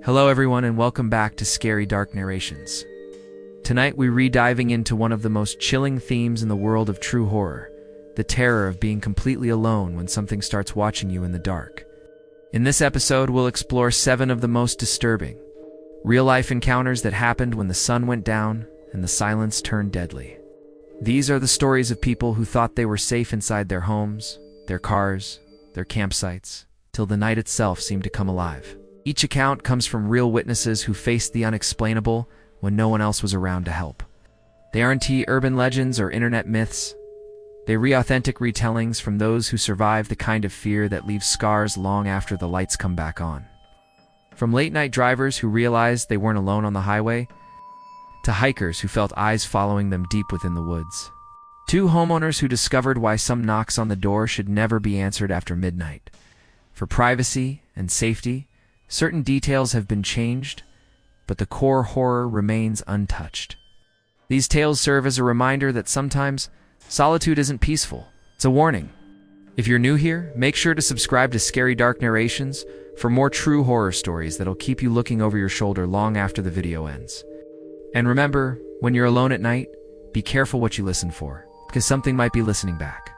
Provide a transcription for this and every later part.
Hello everyone and welcome back to Scary Dark Narrations. Tonight we're re-diving into one of the most chilling themes in the world of true horror, the terror of being completely alone when something starts watching you in the dark. In this episode we'll explore 7 of the most disturbing, real-life encounters that happened when the sun went down and the silence turned deadly. These are the stories of people who thought they were safe inside their homes, their cars, their campsites, till the night itself seemed to come alive. Each account comes from real witnesses who faced the unexplainable when no one else was around to help. They aren't urban legends or internet myths. They're authentic retellings from those who survived the kind of fear that leaves scars long after the lights come back on. From late-night drivers who realized they weren't alone on the highway, to hikers who felt eyes following them deep within the woods. 2 homeowners who discovered why some knocks on the door should never be answered after midnight. For privacy and safety, certain details have been changed, but the core horror remains untouched. These tales serve as a reminder that sometimes solitude isn't peaceful. It's a warning. If you're new here, make sure to subscribe to Scary Dark Narrations for more true horror stories that'll keep you looking over your shoulder long after the video ends. And remember, when you're alone at night, be careful what you listen for, because something might be listening back.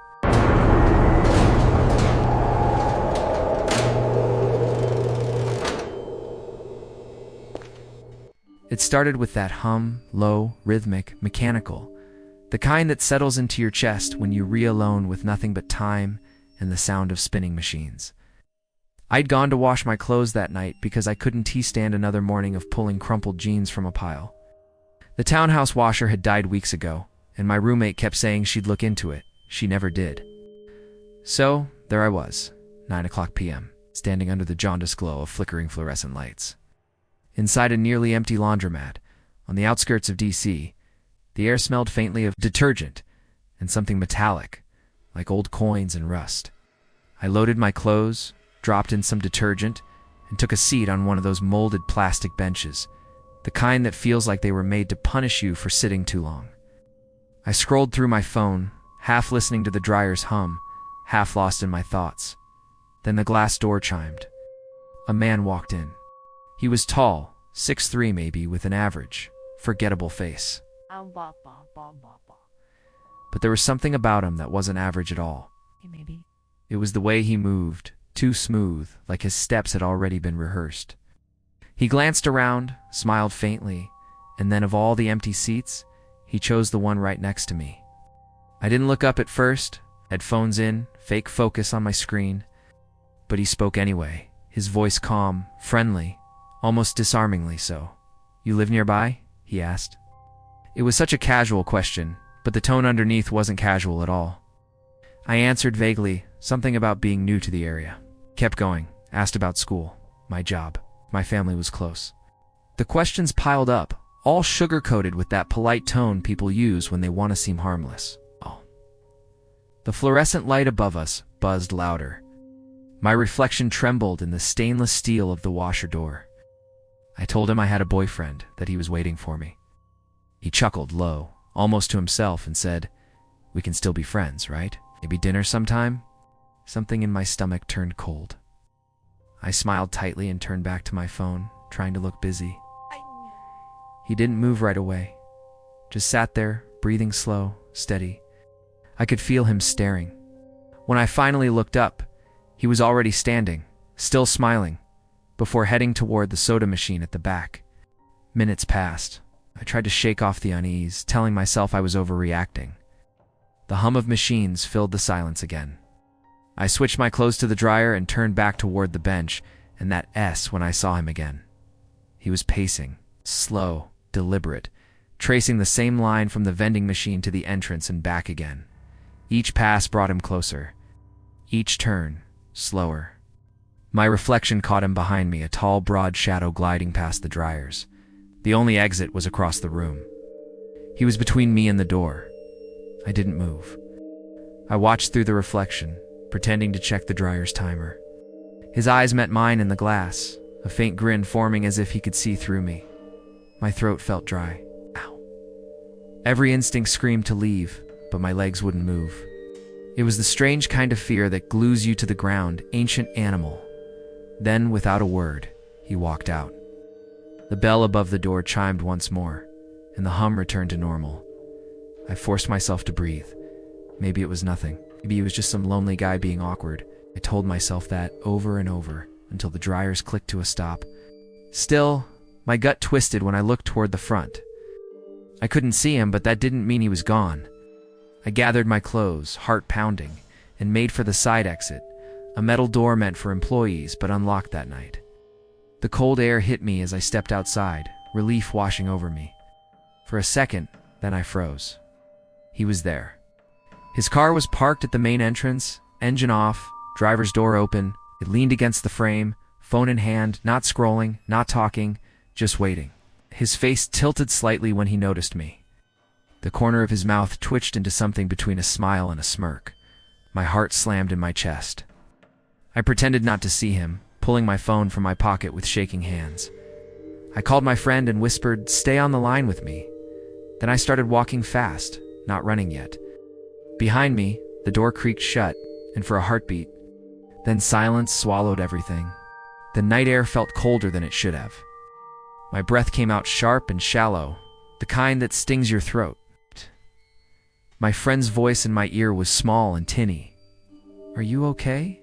It started with that hum, low, rhythmic, mechanical, the kind that settles into your chest when you alone with nothing but time and the sound of spinning machines. I'd gone to wash my clothes that night because I couldn't stand another morning of pulling crumpled jeans from a pile. The townhouse washer had died weeks ago, and my roommate kept saying she'd look into it. She never did. So, there I was, 9:00 p.m., standing under the jaundiced glow of flickering fluorescent lights. Inside a nearly empty laundromat, on the outskirts of D.C., the air smelled faintly of detergent and something metallic, like old coins and rust. I loaded my clothes, dropped in some detergent, and took a seat on one of those molded plastic benches, the kind that feels like they were made to punish you for sitting too long. I scrolled through my phone, half listening to the dryer's hum, half lost in my thoughts. Then the glass door chimed. A man walked in. He was tall, 6'3" maybe, with an average, forgettable face. But there was something about him that wasn't average at all. It was the way he moved, too smooth, like his steps had already been rehearsed. He glanced around, smiled faintly, and then of all the empty seats, he chose the one right next to me. I didn't look up at first, headphones in, fake focus on my screen, but he spoke anyway, his voice calm, friendly, almost disarmingly so. "You live nearby?" he asked. It was such a casual question, but the tone underneath wasn't casual at all. I answered vaguely, something about being new to the area. Kept going, asked about school, my job, my family was close. The questions piled up, all sugar-coated with that polite tone people use when they want to seem harmless. Oh. The fluorescent light above us buzzed louder. My reflection trembled in the stainless steel of the washer door. I told him I had a boyfriend, that he was waiting for me. He chuckled low, almost to himself, and said, "We can still be friends, right? Maybe dinner sometime?" Something in my stomach turned cold. I smiled tightly and turned back to my phone, trying to look busy. He didn't move right away. Just sat there, breathing slow, steady. I could feel him staring. When I finally looked up, he was already standing, still smiling, before heading toward the soda machine at the back. Minutes passed. I tried to shake off the unease, telling myself I was overreacting. The hum of machines filled the silence again. I switched my clothes to the dryer and turned back toward the bench, and that S when I saw him again. He was pacing, slow, deliberate, tracing the same line from the vending machine to the entrance and back again. Each pass brought him closer. Each turn, slower. My reflection caught him behind me, a tall, broad shadow gliding past the dryers. The only exit was across the room. He was between me and the door. I didn't move. I watched through the reflection, pretending to check the dryer's timer. His eyes met mine in the glass, a faint grin forming as if he could see through me. My throat felt dry. Ow. Every instinct screamed to leave, but my legs wouldn't move. It was the strange kind of fear that glues you to the ground, ancient animal. Then, without a word, he walked out. The bell above the door chimed once more, and the hum returned to normal. I forced myself to breathe. Maybe it was nothing. Maybe it was just some lonely guy being awkward. I told myself that over and over until the dryers clicked to a stop. Still, my gut twisted when I looked toward the front. I couldn't see him, but that didn't mean he was gone. I gathered my clothes, heart pounding, and made for the side exit, a metal door meant for employees but unlocked that night. The cold air hit me as I stepped outside, relief washing over me. For a second, then I froze. He was there. His car was parked at the main entrance, engine off, driver's door open. It leaned against the frame, phone in hand, not scrolling, not talking, just waiting. His face tilted slightly when he noticed me. The corner of his mouth twitched into something between a smile and a smirk. My heart slammed in my chest. I pretended not to see him, pulling my phone from my pocket with shaking hands. I called my friend and whispered, "Stay on the line with me." Then I started walking fast, not running yet. Behind me, the door creaked shut, and for a heartbeat, then silence swallowed everything. The night air felt colder than it should have. My breath came out sharp and shallow, the kind that stings your throat. My friend's voice in my ear was small and tinny. "Are you okay?"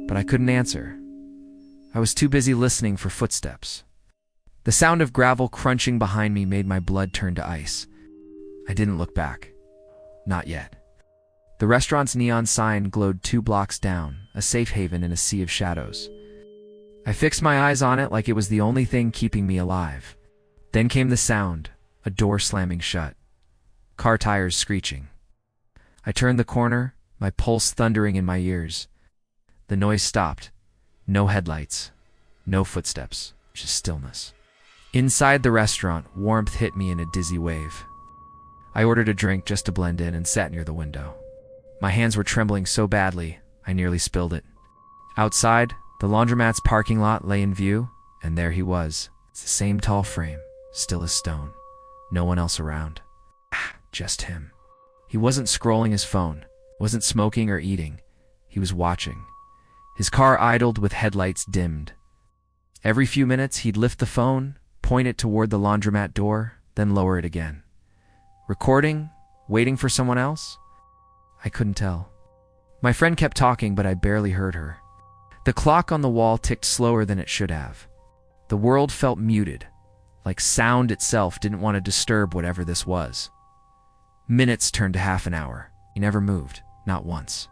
But I couldn't answer. I was too busy listening for footsteps. The sound of gravel crunching behind me made my blood turn to ice. I didn't look back. Not yet. The restaurant's neon sign glowed 2 blocks down, a safe haven in a sea of shadows. I fixed my eyes on it like it was the only thing keeping me alive. Then came the sound, a door slamming shut. Car tires screeching. I turned the corner, my pulse thundering in my ears. The noise stopped. No headlights. No footsteps. Just stillness. Inside the restaurant, warmth hit me in a dizzy wave. I ordered a drink just to blend in and sat near the window. My hands were trembling so badly, I nearly spilled it. Outside, the laundromat's parking lot lay in view, and there he was. It's the same tall frame, still as stone. No one else around. Just him. He wasn't scrolling his phone, wasn't smoking or eating. He was watching. His car idled with headlights dimmed. Every few minutes, he'd lift the phone, point it toward the laundromat door, then lower it again. Recording? Waiting for someone else? I couldn't tell. My friend kept talking, but I barely heard her. The clock on the wall ticked slower than it should have. The world felt muted, like sound itself didn't want to disturb whatever this was. Minutes turned to half an hour. He never moved, not once.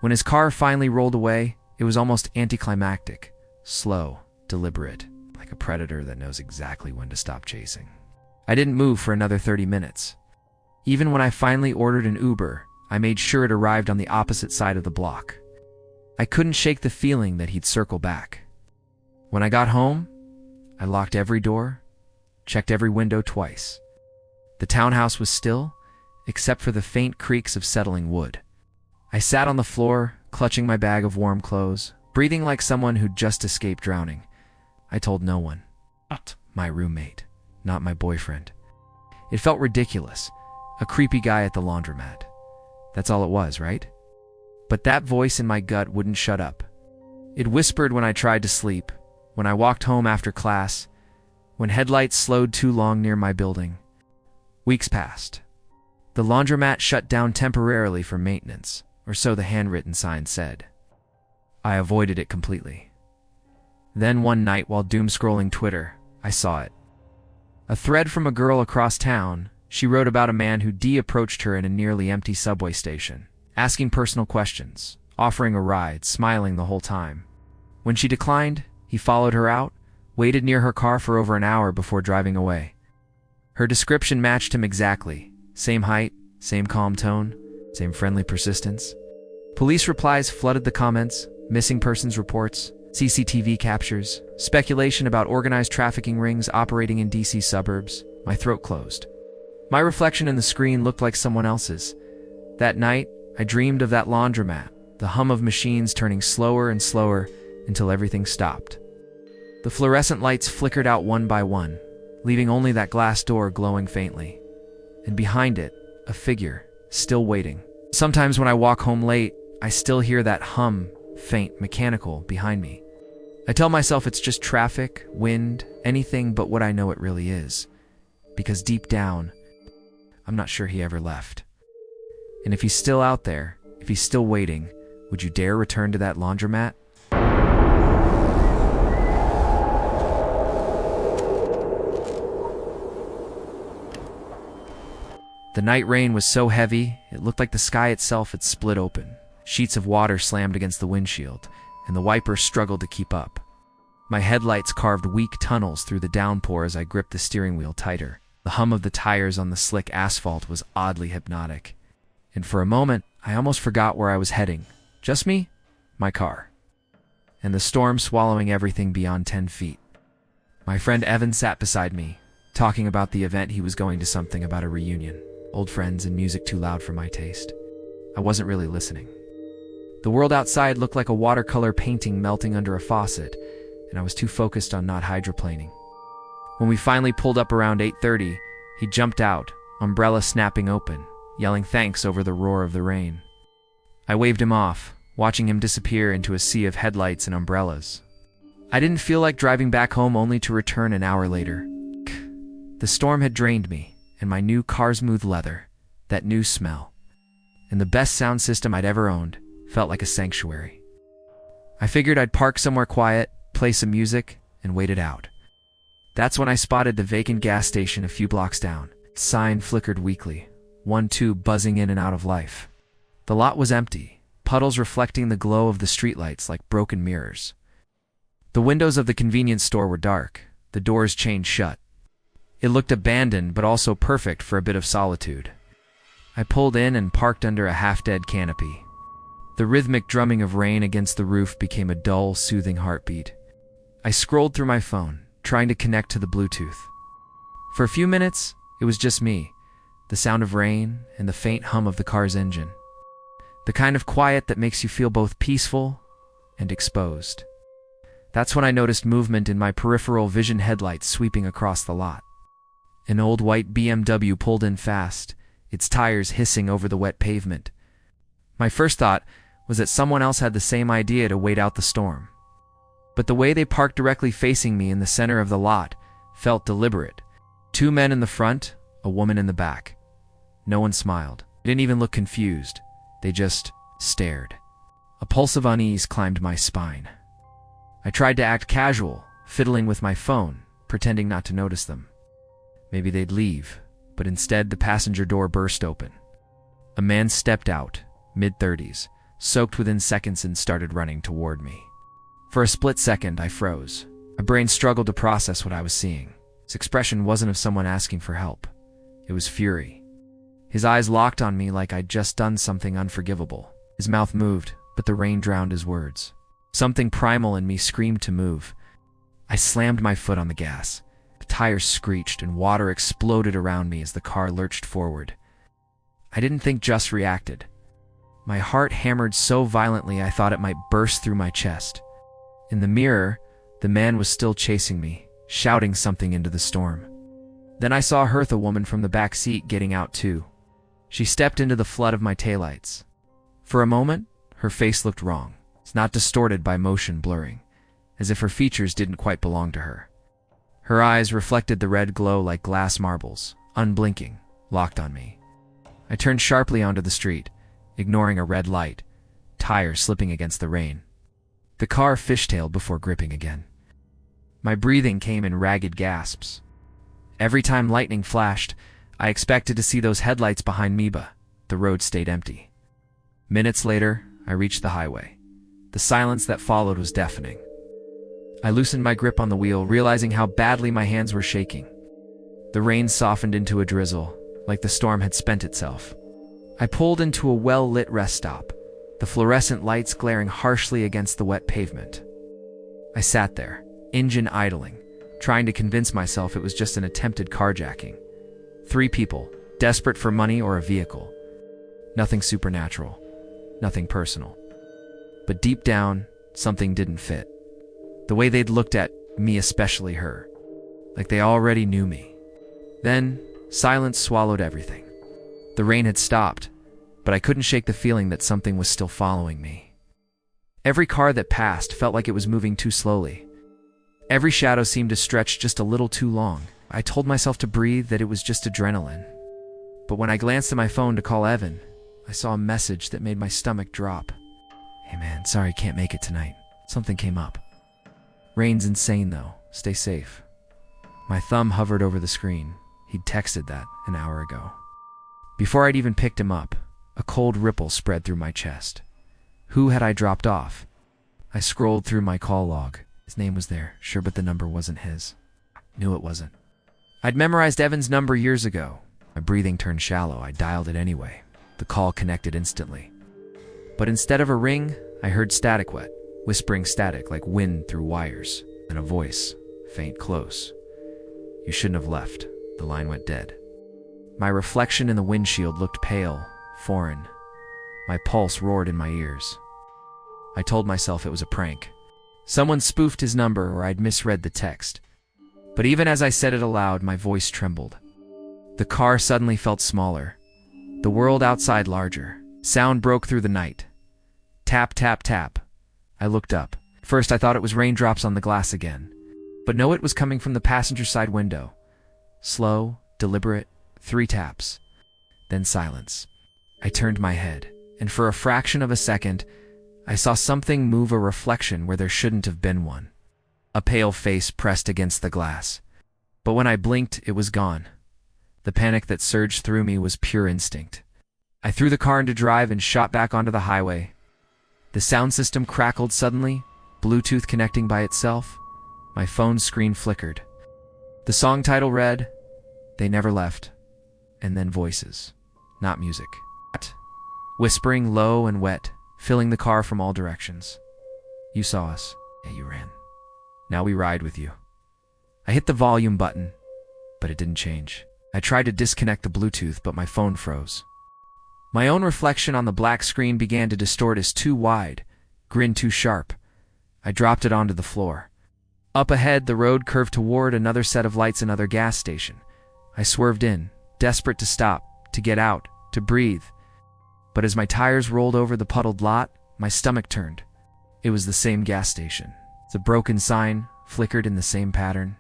When his car finally rolled away, it was almost anticlimactic, slow, deliberate, like a predator that knows exactly when to stop chasing. I didn't move for another 30 minutes. Even when I finally ordered an Uber, I made sure it arrived on the opposite side of the block. I couldn't shake the feeling that he'd circle back. When I got home, I locked every door, checked every window twice. The townhouse was still, except for the faint creaks of settling wood. I sat on the floor, clutching my bag of warm clothes, breathing like someone who'd just escaped drowning. I told no one. Not my roommate, not my boyfriend. It felt ridiculous, a creepy guy at the laundromat. That's all it was, right? But that voice in my gut wouldn't shut up. It whispered when I tried to sleep, when I walked home after class, when headlights slowed too long near my building. Weeks passed. The laundromat shut down temporarily for maintenance, or so the handwritten sign said. I avoided it completely. Then one night while doom-scrolling Twitter, I saw it. A thread from a girl across town. She wrote about a man who approached her in a nearly empty subway station, asking personal questions, offering a ride, smiling the whole time. When she declined, he followed her out, waited near her car for over an hour before driving away. Her description matched him exactly. Same height, same calm tone, same friendly persistence. Police replies flooded the comments, missing persons reports, CCTV captures, speculation about organized trafficking rings operating in DC suburbs. My throat closed. My reflection in the screen looked like someone else's. That night, I dreamed of that laundromat, the hum of machines turning slower and slower until everything stopped. The fluorescent lights flickered out one by one, leaving only that glass door glowing faintly. And behind it, a figure, still waiting. Sometimes when I walk home late, I still hear that hum, faint, mechanical, behind me. I tell myself it's just traffic, wind, anything but what I know it really is. Because deep down, I'm not sure he ever left. And if he's still out there, if he's still waiting, would you dare return to that laundromat? The night rain was so heavy, it looked like the sky itself had split open. Sheets of water slammed against the windshield, and the wipers struggled to keep up. My headlights carved weak tunnels through the downpour as I gripped the steering wheel tighter. The hum of the tires on the slick asphalt was oddly hypnotic. And for a moment, I almost forgot where I was heading. Just me, my car, and the storm swallowing everything beyond 10 feet. My friend Evan sat beside me, talking about the event he was going to, something about a reunion. Old friends and music too loud for my taste. I wasn't really listening. The world outside looked like a watercolor painting melting under a faucet, and I was too focused on not hydroplaning. When we finally pulled up around 8:30, he jumped out, umbrella snapping open, yelling thanks over the roar of the rain. I waved him off, watching him disappear into a sea of headlights and umbrellas. I didn't feel like driving back home only to return an hour later. The storm had drained me, and my new car-smooth leather, that new smell, and the best sound system I'd ever owned, felt like a sanctuary. I figured I'd park somewhere quiet, play some music, and wait it out. That's when I spotted the vacant gas station a few blocks down. Its sign flickered weakly, one tube buzzing in and out of life. The lot was empty, puddles reflecting the glow of the streetlights like broken mirrors. The windows of the convenience store were dark, the doors chained shut. It looked abandoned, but also perfect for a bit of solitude. I pulled in and parked under a half-dead canopy. The rhythmic drumming of rain against the roof became a dull, soothing heartbeat. I scrolled through my phone, trying to connect to the Bluetooth. For a few minutes, it was just me, the sound of rain and the faint hum of the car's engine. The kind of quiet that makes you feel both peaceful and exposed. That's when I noticed movement in my peripheral vision headlights sweeping across the lot. An old white BMW pulled in fast, its tires hissing over the wet pavement. My first thought was that someone else had the same idea to wait out the storm. But the way they parked directly facing me in the center of the lot felt deliberate. 2 men in the front, a woman in the back. No one smiled. They didn't even look confused. They just stared. A pulse of unease climbed my spine. I tried to act casual, fiddling with my phone, pretending not to notice them. Maybe they'd leave, but instead the passenger door burst open. A man stepped out, mid-30s, soaked within seconds, and started running toward me. For a split second, I froze. My brain struggled to process what I was seeing. His expression wasn't of someone asking for help. It was fury. His eyes locked on me like I'd just done something unforgivable. His mouth moved, but the rain drowned his words. Something primal in me screamed to move. I slammed my foot on the gas. The tires screeched and water exploded around me as the car lurched forward. I didn't think, just reacted. My heart hammered so violently I thought it might burst through my chest. In the mirror, the man was still chasing me, shouting something into the storm. Then I saw Hertha, woman from the back seat, getting out too. She stepped into the flood of my taillights. For a moment, her face looked wrong. It's not distorted by motion blurring, as if her features didn't quite belong to her. Her eyes reflected the red glow like glass marbles, unblinking, locked on me. I turned sharply onto the street, ignoring a red light, tires slipping against the rain. The car fishtailed before gripping again. My breathing came in ragged gasps. Every time lightning flashed, I expected to see those headlights behind me, but the road stayed empty. Minutes later, I reached the highway. The silence that followed was deafening. I loosened my grip on the wheel, realizing how badly my hands were shaking. The rain softened into a drizzle, like the storm had spent itself. I pulled into a well-lit rest stop, the fluorescent lights glaring harshly against the wet pavement. I sat there, engine idling, trying to convince myself it was just an attempted carjacking. 3 people, desperate for money or a vehicle. Nothing supernatural, nothing personal. But deep down, something didn't fit. The way they'd looked at me, especially her, like they already knew me. Then, silence swallowed everything. The rain had stopped, but I couldn't shake the feeling that something was still following me. Every car that passed felt like it was moving too slowly. Every shadow seemed to stretch just a little too long. I told myself to breathe, that it was just adrenaline. But when I glanced at my phone to call Evan, I saw a message that made my stomach drop. "Hey man, sorry, can't make it tonight. Something came up. Rain's insane though. Stay safe." My thumb hovered over the screen. He'd texted that an hour ago. Before I'd even picked him up, a cold ripple spread through my chest. Who had I dropped off? I scrolled through my call log. His name was there, sure, but the number wasn't his. Knew it wasn't. I'd memorized Evan's number years ago. My breathing turned shallow. I dialed it anyway. The call connected instantly. But instead of a ring, I heard static, whispering static like wind through wires, and a voice, faint, close. "You shouldn't have left." The line went dead. My reflection in the windshield looked pale, foreign. My pulse roared in my ears. I told myself it was a prank. Someone spoofed his number, or I'd misread the text. But even as I said it aloud, my voice trembled. The car suddenly felt smaller. The world outside larger. Sound broke through the night. Tap, tap, tap. I looked up. First I thought it was raindrops on the glass again. But no, it was coming from the passenger side window. Slow, deliberate, 3 taps. Then silence. I turned my head, and for a fraction of a second, I saw something move, a reflection where there shouldn't have been one. A pale face pressed against the glass. But when I blinked, it was gone. The panic that surged through me was pure instinct. I threw the car into drive and shot back onto the highway. The sound system crackled suddenly, Bluetooth connecting by itself. My phone's screen flickered. The song title read, "They Never Left," and then voices, not music. Whispering low and wet, filling the car from all directions. "You saw us. Yeah, you ran. Now we ride with you." I hit the volume button, but it didn't change. I tried to disconnect the Bluetooth, but my phone froze. My own reflection on the black screen began to distort as too wide, grin too sharp. I dropped it onto the floor. Up ahead, the road curved toward another set of lights, another gas station. I swerved in, desperate to stop, to get out, to breathe. But as my tires rolled over the puddled lot, my stomach turned. It was the same gas station. The broken sign flickered in the same pattern.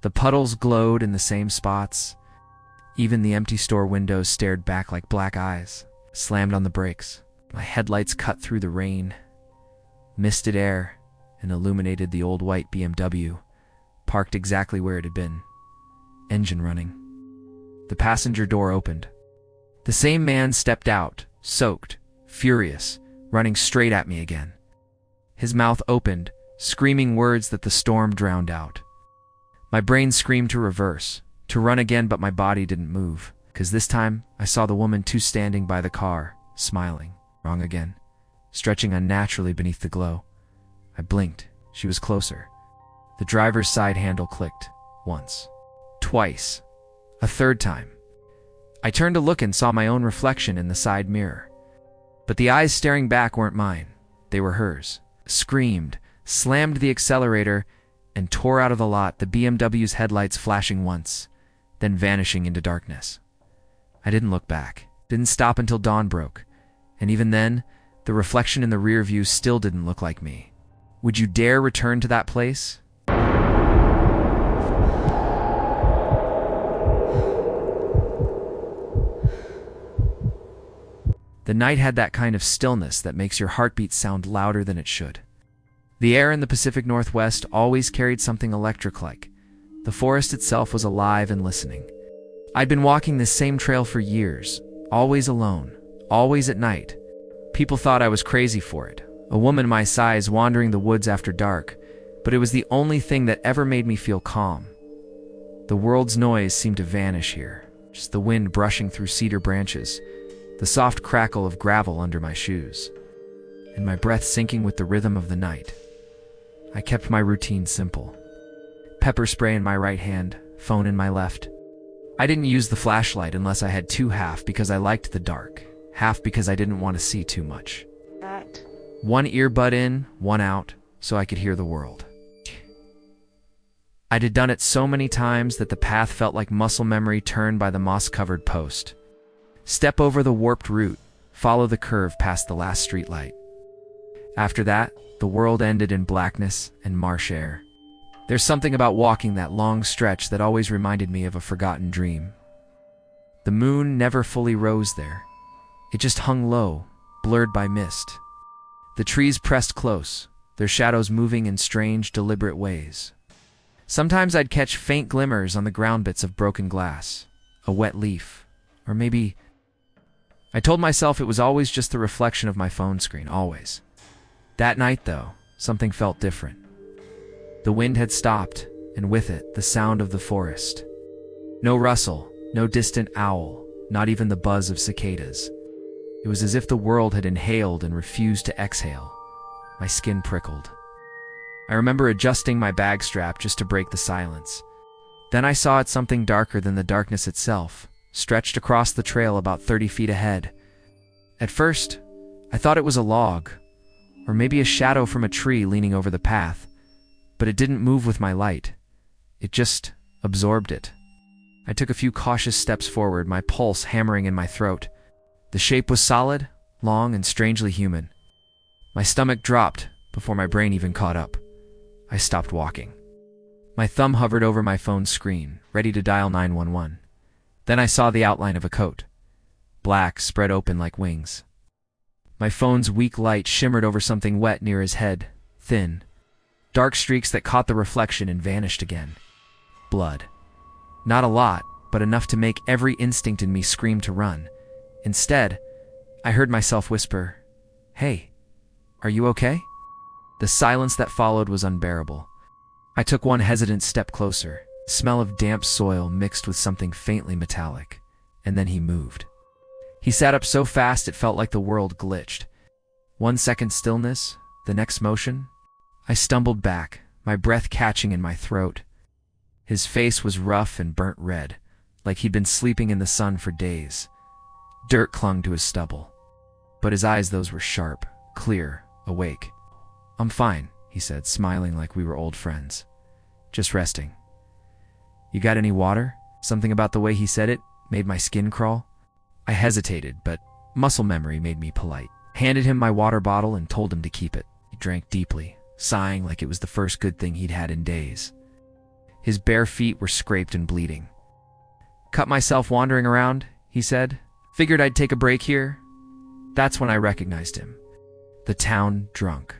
The puddles glowed in the same spots. Even the empty store windows stared back like black eyes. Slammed on the brakes. My headlights cut through the rain, misted air, and illuminated the old white BMW, parked exactly where it had been. Engine running. The passenger door opened. The same man stepped out, soaked, furious, running straight at me again. His mouth opened, screaming words that the storm drowned out. My brain screamed to reverse, to run again, but my body didn't move, because this time I saw the woman too standing by the car, smiling. Wrong again, stretching unnaturally beneath the glow. I blinked. She was closer. The driver's side handle clicked. Once. Twice. A third time. I turned to look and saw my own reflection in the side mirror. But the eyes staring back weren't mine. They were hers. Screamed, slammed the accelerator, and tore out of the lot, the BMW's headlights flashing once, then vanishing into darkness. I didn't look back. Didn't stop until dawn broke. And even then, the reflection in the rear view still didn't look like me. Would you dare return to that place? The night had that kind of stillness that makes your heartbeat sound louder than it should. The air in the Pacific Northwest always carried something electric-like. The forest itself was alive and listening. I'd been walking this same trail for years, always alone, always at night. People thought I was crazy for it, a woman my size wandering the woods after dark, but it was the only thing that ever made me feel calm. The world's noise seemed to vanish here, just the wind brushing through cedar branches, the soft crackle of gravel under my shoes, and my breath syncing with the rhythm of the night. I kept my routine simple. Pepper spray in my right hand, phone in my left. I didn't use the flashlight unless I had to, half because I liked the dark, half because I didn't want to see too much. One earbud in, one out, so I could hear the world. I'd done it so many times that the path felt like muscle memory turned by the moss-covered post. Step over the warped route, follow the curve past the last streetlight. After that, the world ended in blackness and marsh air. There's something about walking that long stretch that always reminded me of a forgotten dream. The moon never fully rose there. It just hung low, blurred by mist. The trees pressed close, their shadows moving in strange, deliberate ways. Sometimes I'd catch faint glimmers on the ground bits of broken glass, a wet leaf, or maybe... I told myself it was always just the reflection of my phone screen, always. That night, though, something felt different. The wind had stopped, and with it, the sound of the forest. No rustle, no distant owl, not even the buzz of cicadas. It was as if the world had inhaled and refused to exhale. My skin prickled. I remember adjusting my bag strap just to break the silence. Then I saw it something darker than the darkness itself, stretched across the trail about 30 feet ahead. At first, I thought it was a log, or maybe a shadow from a tree leaning over the path, but it didn't move with my light. It just absorbed it. I took a few cautious steps forward, my pulse hammering in my throat. The shape was solid, long, and strangely human. My stomach dropped before my brain even caught up. I stopped walking. My thumb hovered over my phone's screen, ready to dial 911. Then I saw the outline of a coat. Black, spread open like wings. My phone's weak light shimmered over something wet near his head, thin. Dark streaks that caught the reflection and vanished again. Blood. Not a lot, but enough to make every instinct in me scream to run. Instead, I heard myself whisper, "Hey, are you okay?" The silence that followed was unbearable. I took one hesitant step closer, smell of damp soil mixed with something faintly metallic, and then he moved. He sat up so fast it felt like the world glitched. 1 second stillness, the next motion. I stumbled back, my breath catching in my throat. His face was rough and burnt red, like he'd been sleeping in the sun for days. Dirt clung to his stubble. But his eyes, those were sharp, clear, awake. "I'm fine," he said, smiling like we were old friends. "Just resting." "You got any water?" Something about the way he said it made my skin crawl. I hesitated, but muscle memory made me polite. Handed him my water bottle and told him to keep it. He drank deeply, sighing like it was the first good thing he'd had in days. His bare feet were scraped and bleeding. "Cut myself wandering around," he said. "Figured I'd take a break here." That's when I recognized him. The town drunk.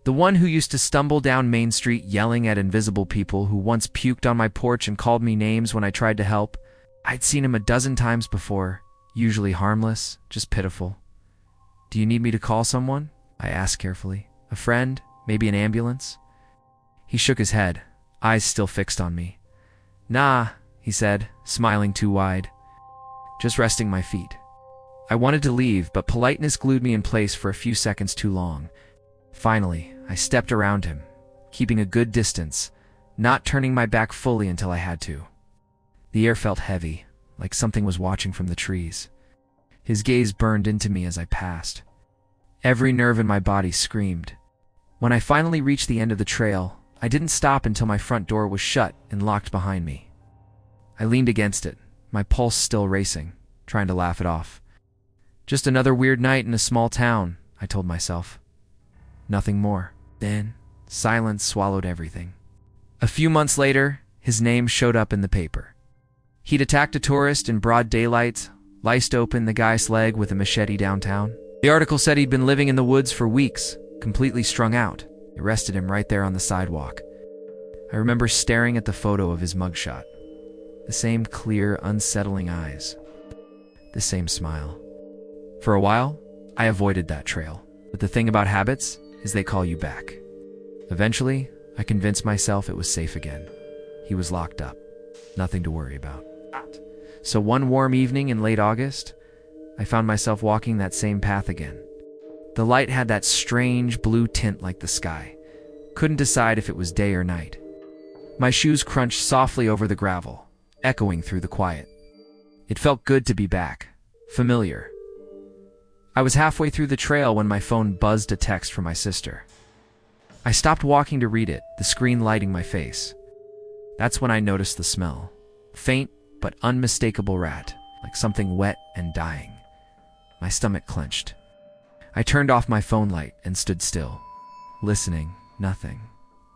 The one who used to stumble down Main Street yelling at invisible people, who once puked on my porch and called me names when I tried to help. I'd seen him a dozen times before, usually harmless, just pitiful. "Do you need me to call someone?" I asked carefully. "A friend? Maybe an ambulance?" He shook his head, eyes still fixed on me. "Nah," he said, smiling too wide. "Just resting my feet." I wanted to leave, but politeness glued me in place for a few seconds too long. Finally, I stepped around him, keeping a good distance, not turning my back fully until I had to. The air felt heavy, like something was watching from the trees. His gaze burned into me as I passed. Every nerve in my body screamed. When I finally reached the end of the trail, I didn't stop until my front door was shut and locked behind me. I leaned against it, my pulse still racing, trying to laugh it off. Just another weird night in a small town, I told myself. Nothing more. Then, silence swallowed everything. A few months later, his name showed up in the paper. He'd attacked a tourist in broad daylight, sliced open the guy's leg with a machete downtown. The article said he'd been living in the woods for weeks, completely strung out. It arrested him right there on the sidewalk. I remember staring at the photo of his mugshot. The same clear, unsettling eyes. The same smile. For a while, I avoided that trail. But the thing about habits is they call you back. Eventually, I convinced myself it was safe again. He was locked up. Nothing to worry about. So one warm evening in late August, I found myself walking that same path again. The light had that strange blue tint like the sky. Couldn't decide if it was day or night. My shoes crunched softly over the gravel, echoing through the quiet. It felt good to be back. Familiar. I was halfway through the trail when my phone buzzed a text from my sister. I stopped walking to read it, the screen lighting my face. That's when I noticed the smell. Faint but unmistakable rat, like something wet and dying. My stomach clenched. I turned off my phone light and stood still. Listening, nothing.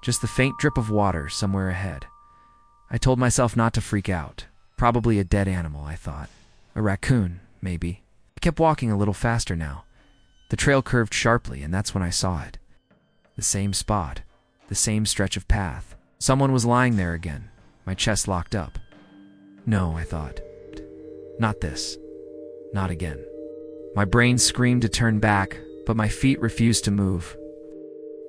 Just the faint drip of water somewhere ahead. I told myself not to freak out. Probably a dead animal, I thought. A raccoon, maybe. I kept walking a little faster now. The trail curved sharply, and that's when I saw it. The same spot. The same stretch of path. Someone was lying there again. My chest locked up. No, I thought. Not this. Not again. My brain screamed to turn back, but my feet refused to move.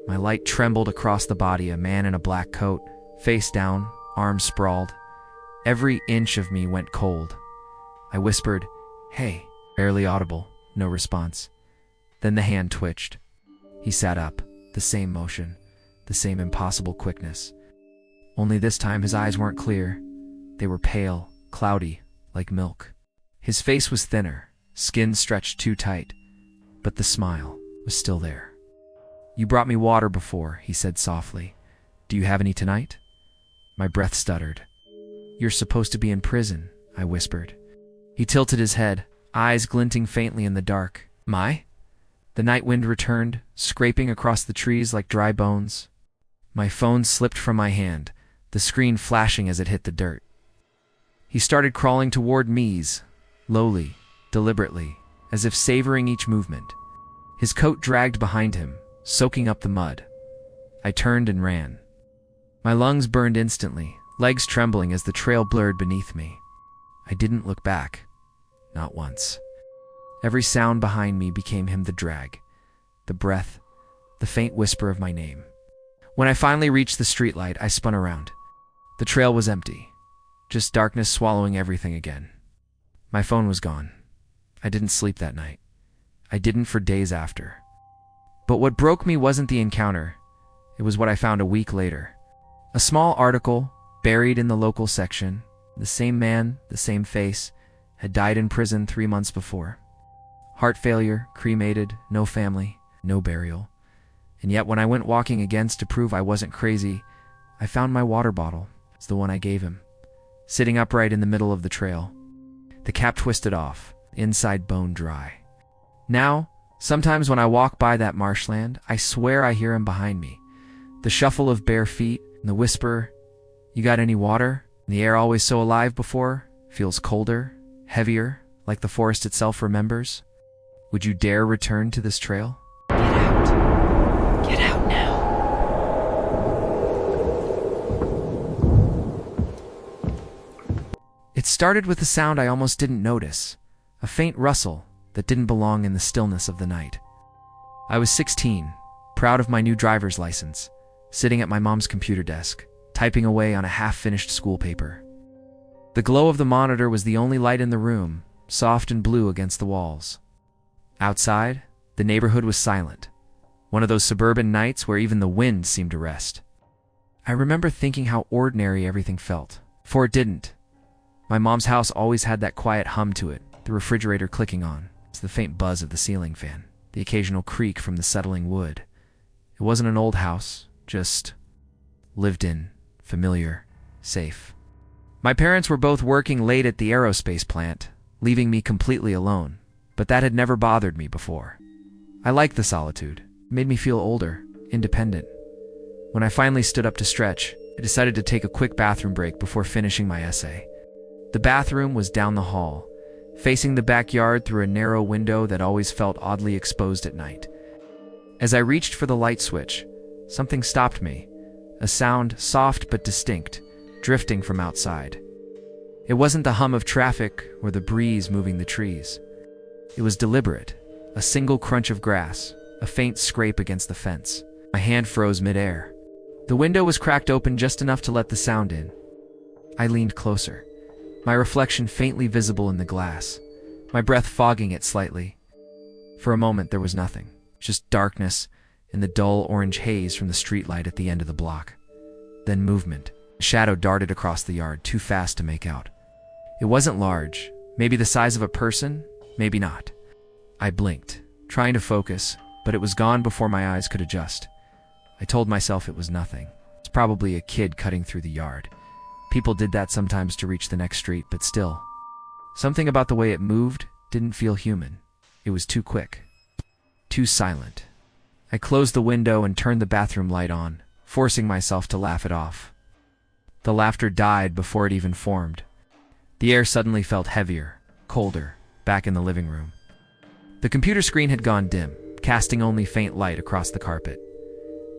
My light trembled across the body, a man in a black coat, face down, arms sprawled. Every inch of me went cold. I whispered, "Hey," barely audible, no response. Then the hand twitched. He sat up, the same motion, the same impossible quickness. Only this time his eyes weren't clear. They were pale, cloudy, like milk. His face was thinner, skin stretched too tight, but the smile was still there. "You brought me water before," he said softly. "Do you have any tonight?" My breath stuttered. "You're supposed to be in prison," I whispered. He tilted his head, eyes glinting faintly in the dark. "My?" The night wind returned, scraping across the trees like dry bones. My phone slipped from my hand, the screen flashing as it hit the dirt. He started crawling toward me's, lowly, deliberately, as if savoring each movement. His coat dragged behind him, soaking up the mud. I turned and ran. My lungs burned instantly, legs trembling as the trail blurred beneath me. I didn't look back. Not once. Every sound behind me became him, the drag, the breath, the faint whisper of my name. When I finally reached the streetlight, I spun around. The trail was empty, just darkness swallowing everything again. My phone was gone. I didn't sleep that night. I didn't for days after. But what broke me wasn't the encounter. It was what I found a week later. A small article, buried in the local section. The same man, the same face, had died in prison 3 months before. Heart failure, cremated, no family, no burial. And yet when I went walking again to prove I wasn't crazy, I found my water bottle. It's the one I gave him, sitting upright in the middle of the trail. The cap twisted off, inside bone dry. Now, sometimes when I walk by that marshland, I swear I hear him behind me. The shuffle of bare feet, and the whisper, "You got any water?" And the air always so alive before, feels colder, heavier, like the forest itself remembers. Would you dare return to this trail? Get out. Get out now. It started with a sound I almost didn't notice, a faint rustle that didn't belong in the stillness of the night. I was 16, proud of my new driver's license, sitting at my mom's computer desk, typing away on a half-finished school paper. The glow of the monitor was the only light in the room, soft and blue against the walls. Outside, the neighborhood was silent, one of those suburban nights where even the wind seemed to rest. I remember thinking how ordinary everything felt, for it didn't. My mom's house always had that quiet hum to it, the refrigerator clicking on, the faint buzz of the ceiling fan, the occasional creak from the settling wood. It wasn't an old house, just lived in, familiar, safe. My parents were both working late at the aerospace plant, leaving me completely alone, but that had never bothered me before. I liked the solitude. It made me feel older, independent. When I finally stood up to stretch, I decided to take a quick bathroom break before finishing my essay. The bathroom was down the hall, facing the backyard through a narrow window that always felt oddly exposed at night. As I reached for the light switch, something stopped me, a sound soft but distinct, drifting from outside. It wasn't the hum of traffic or the breeze moving the trees. It was deliberate, a single crunch of grass, a faint scrape against the fence. My hand froze midair. The window was cracked open just enough to let the sound in. I leaned closer, my reflection faintly visible in the glass, my breath fogging it slightly. For a moment there was nothing, just darkness and the dull orange haze from the streetlight at the end of the block. Then movement. A shadow darted across the yard, too fast to make out. It wasn't large, maybe the size of a person, maybe not. I blinked, trying to focus, but it was gone before my eyes could adjust. I told myself it was nothing. It's probably a kid cutting through the yard. People did that sometimes to reach the next street, but still. Something about the way it moved didn't feel human. It was too quick. too silent. I closed the window and turned the bathroom light on, forcing myself to laugh it off. The laughter died before it even formed. The air suddenly felt heavier, colder, back in the living room. The computer screen had gone dim, casting only faint light across the carpet.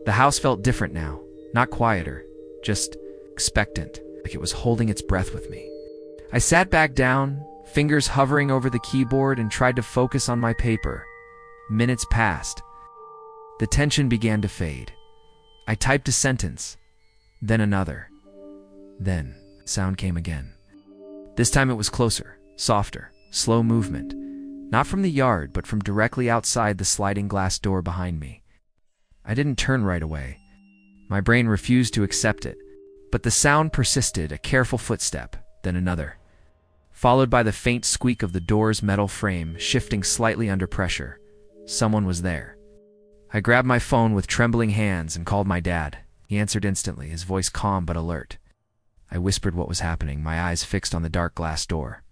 The house felt different now, not quieter, just expectant, like it was holding its breath with me. I sat back down, fingers hovering over the keyboard, and tried to focus on my paper. Minutes passed. The tension began to fade. I typed a sentence, then another. Then, sound came again. This time it was closer, softer, slow movement. Not from the yard, but from directly outside the sliding glass door behind me. I didn't turn right away. My brain refused to accept it, but the sound persisted, a careful footstep, then another, followed by the faint squeak of the door's metal frame shifting slightly under pressure. Someone was there. I grabbed my phone with trembling hands and called my dad. He answered instantly, his voice calm but alert. I whispered what was happening, my eyes fixed on the dark glass door.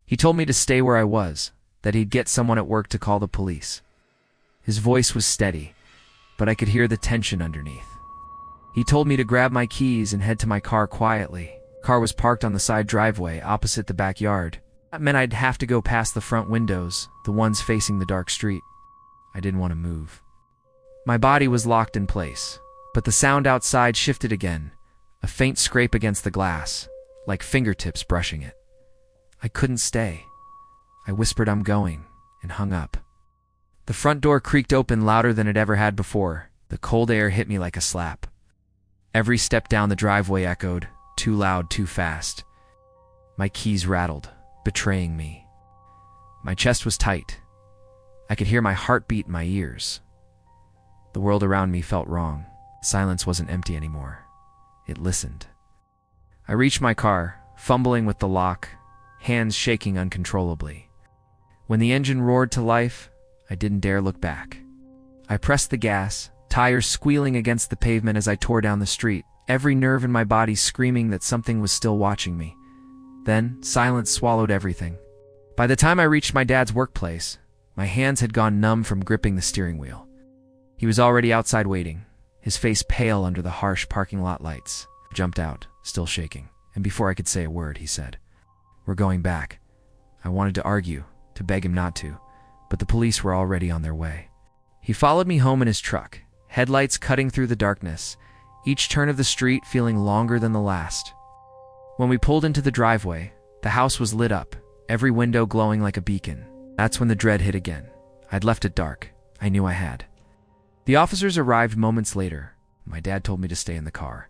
He told me to stay where I was, that he'd get someone at work to call the police. His voice was steady, but I could hear the tension underneath. He told me to grab my keys and head to my car quietly. Car was parked on the side driveway opposite the backyard. That meant I'd have to go past the front windows, the ones facing the dark street. I didn't want to move. My body was locked in place, but the sound outside shifted again, a faint scrape against the glass, like fingertips brushing it. I couldn't stay. I whispered, "I'm going," and hung up. The front door creaked open louder than it ever had before. The cold air hit me like a slap. Every step down the driveway echoed, too loud, too fast. My keys rattled, betraying me. My chest was tight. I could hear my heartbeat in my ears. The world around me felt wrong. Silence wasn't empty anymore. It listened. I reached my car, fumbling with the lock, hands shaking uncontrollably. When the engine roared to life, I didn't dare look back. I pressed the gas, tires squealing against the pavement as I tore down the street, every nerve in my body screaming that something was still watching me. Then, silence swallowed everything. By the time I reached my dad's workplace, my hands had gone numb from gripping the steering wheel. He was already outside waiting, his face pale under the harsh parking lot lights. I jumped out, still shaking, and before I could say a word, he said, "We're going back." I wanted to argue, to beg him not to, but the police were already on their way. He followed me home in his truck, headlights cutting through the darkness, each turn of the street feeling longer than the last. When we pulled into the driveway, the house was lit up, every window glowing like a beacon. That's when the dread hit again. I'd left it dark. I knew I had. The officers arrived moments later. My dad told me to stay in the car,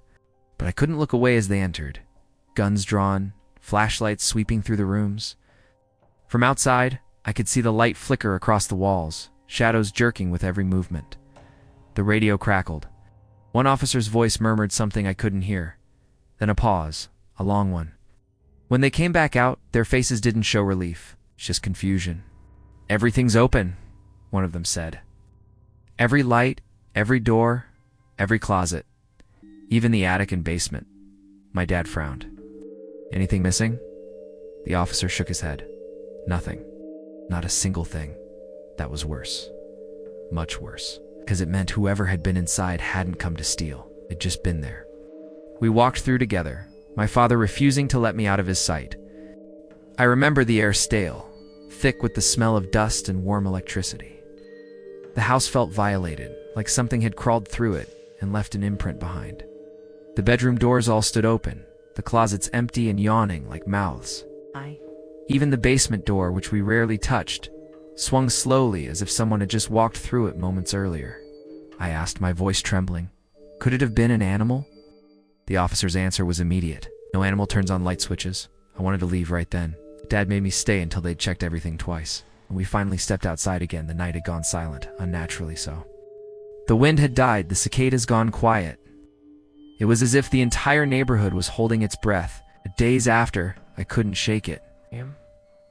but I couldn't look away as they entered. Guns drawn, flashlights sweeping through the rooms. From outside, I could see the light flicker across the walls, shadows jerking with every movement. The radio crackled. One officer's voice murmured something I couldn't hear. Then a pause, a long one. When they came back out, their faces didn't show relief, just confusion. "Everything's open," one of them said. "Every light, every door, every closet, even the attic and basement." My dad frowned. "Anything missing?" The officer shook his head. "Nothing. Not a single thing." That was worse. Much worse. Because it meant whoever had been inside hadn't come to steal. They'd just been there. We walked through together, my father refusing to let me out of his sight. I remember the air stale, thick with the smell of dust and warm electricity. The house felt violated, like something had crawled through it and left an imprint behind. The bedroom doors all stood open, the closets empty and yawning like mouths. Even the basement door, which we rarely touched, swung slowly as if someone had just walked through it moments earlier. I asked, my voice trembling, "Could it have been an animal?" The officer's answer was immediate. "No animal turns on light switches." I wanted to leave right then. Dad made me stay until they'd checked everything twice. When we finally stepped outside again, the night had gone silent, unnaturally so. The wind had died, the cicadas gone quiet. It was as if the entire neighborhood was holding its breath. Days after, I couldn't shake it.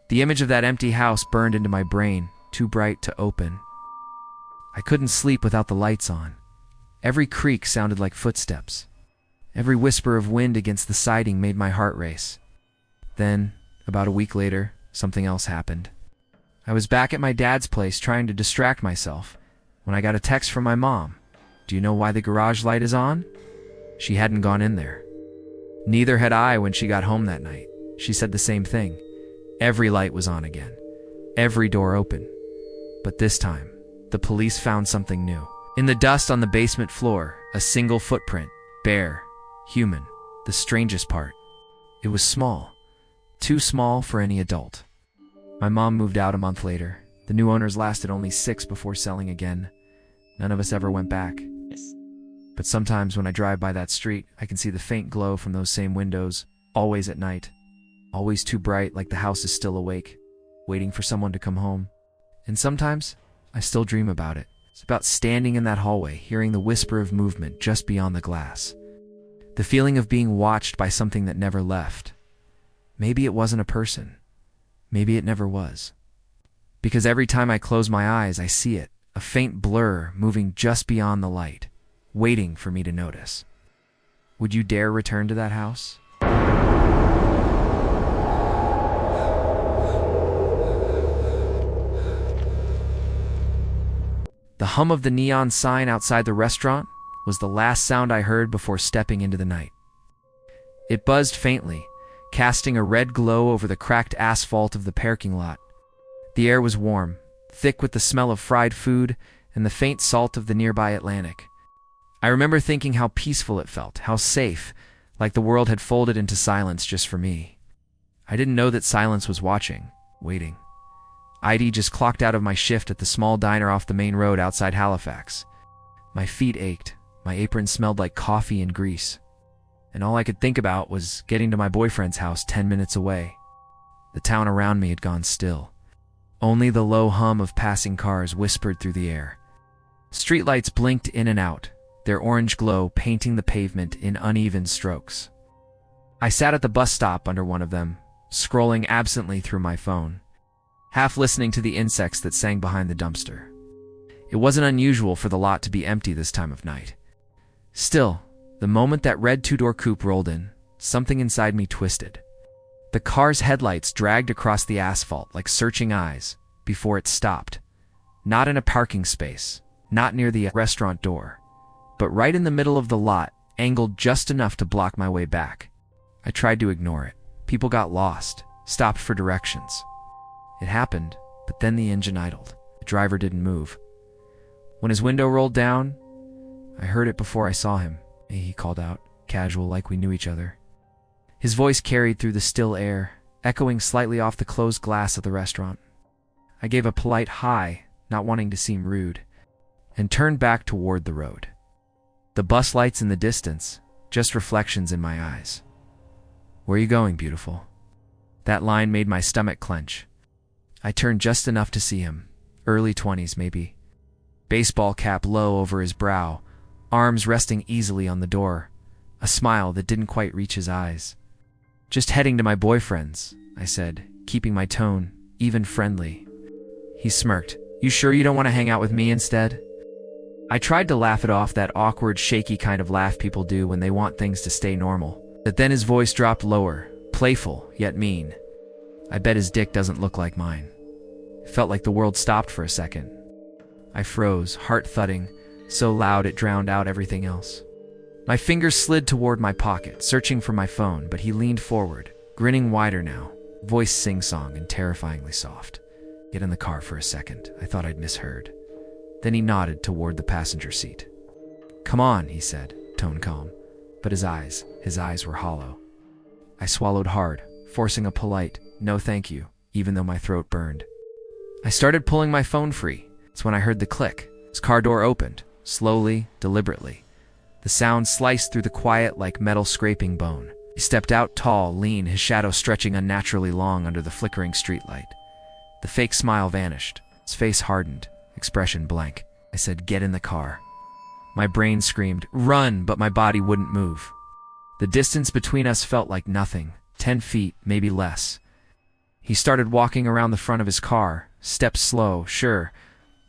The image of that empty house burned into my brain, too bright to open. I couldn't sleep without the lights on. Every creak sounded like footsteps. Every whisper of wind against the siding made my heart race. Then, about a week later, something else happened. I was back at my dad's place trying to distract myself, when I got a text from my mom. Do you know why the garage light is on? She hadn't gone in there. Neither had I when she got home that night. She said the same thing. Every light was on again. Every door open. But this time, the police found something new. In the dust on the basement floor, a single footprint. Bare. Human. The strangest part. It was small. Too small for any adult. My mom moved out a month later. The new owners lasted only 6 before selling again. None of us ever went back. But sometimes when I drive by that street, I can see the faint glow from those same windows, always at night. Always too bright, like the house is still awake, waiting for someone to come home. And sometimes, I still dream about it. It's about standing in that hallway, hearing the whisper of movement just beyond the glass. The feeling of being watched by something that never left. Maybe it wasn't a person. Maybe it never was. Because every time I close my eyes, I see it, a faint blur moving just beyond the light, waiting for me to notice. Would you dare return to that house? The hum of the neon sign outside the restaurant was the last sound I heard before stepping into the night. It buzzed faintly, casting a red glow over the cracked asphalt of the parking lot. The air was warm, thick with the smell of fried food and the faint salt of the nearby Atlantic. I remember thinking how peaceful it felt, how safe, like the world had folded into silence just for me. I didn't know that silence was watching, waiting. ID just clocked out of my shift at the small diner off the main road outside Halifax. My feet ached, my apron smelled like coffee and grease. And all I could think about was getting to my boyfriend's house 10 minutes away. The town around me had gone still. Only the low hum of passing cars whispered through the air. Streetlights blinked in and out, their orange glow painting the pavement in uneven strokes. I sat at the bus stop under one of them, scrolling absently through my phone, half listening to the insects that sang behind the dumpster. It wasn't unusual for the lot to be empty this time of night. Still, the moment that red two-door coupe rolled in, something inside me twisted. The car's headlights dragged across the asphalt like searching eyes before it stopped. Not in a parking space, not near the restaurant door, but right in the middle of the lot, angled just enough to block my way back. I tried to ignore it. People got lost, stopped for directions. It happened, but then the engine idled. The driver didn't move. When his window rolled down, I heard it before I saw him. "Hey," he called out, casual like we knew each other. His voice carried through the still air, echoing slightly off the closed glass of the restaurant. I gave a polite hi, not wanting to seem rude, and turned back toward the road. The bus lights in the distance, just reflections in my eyes. "Where are you going, beautiful?" That line made my stomach clench. I turned just enough to see him, early 20s maybe. Baseball cap low over his brow, arms resting easily on the door, a smile that didn't quite reach his eyes. "Just heading to my boyfriend's," I said, keeping my tone even friendly. He smirked. "You sure you don't want to hang out with me instead?" I tried to laugh it off, that awkward, shaky kind of laugh people do when they want things to stay normal. But then his voice dropped lower, playful, yet mean. "I bet his dick doesn't look like mine." It felt like the world stopped for a second. I froze, heart thudding, so loud it drowned out everything else. My fingers slid toward my pocket, searching for my phone, but he leaned forward, grinning wider now, voice sing-song and terrifyingly soft. "Get in the car for a second." I thought I'd misheard. Then he nodded toward the passenger seat. "Come on," he said, tone calm, but his eyes were hollow. I swallowed hard, forcing a polite, "No thank you," even though my throat burned. I started pulling my phone free. It's when I heard the click. His car door opened, slowly, deliberately. The sound sliced through the quiet like metal scraping bone. He stepped out tall, lean, his shadow stretching unnaturally long under the flickering streetlight. The fake smile vanished. His face hardened, expression blank. I said, "Get in the car." My brain screamed, "Run," but my body wouldn't move. The distance between us felt like nothing, 10 feet, maybe less. He started walking around the front of his car, steps slow, sure,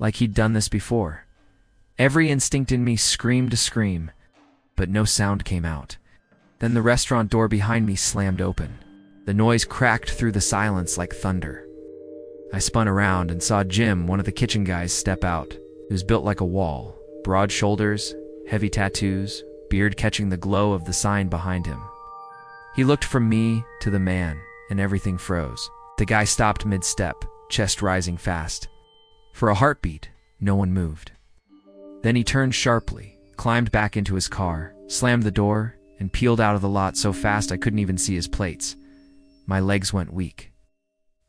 like he'd done this before. Every instinct in me screamed to scream, but no sound came out. Then the restaurant door behind me slammed open. The noise cracked through the silence like thunder. I spun around and saw Jim, one of the kitchen guys, step out, He was built like a wall, broad shoulders, heavy tattoos, beard catching the glow of the sign behind him. He looked from me to the man, and everything froze. The guy stopped mid-step, chest rising fast. For a heartbeat, no one moved. Then he turned sharply, climbed back into his car, slammed the door, and peeled out of the lot so fast I couldn't even see his plates. My legs went weak.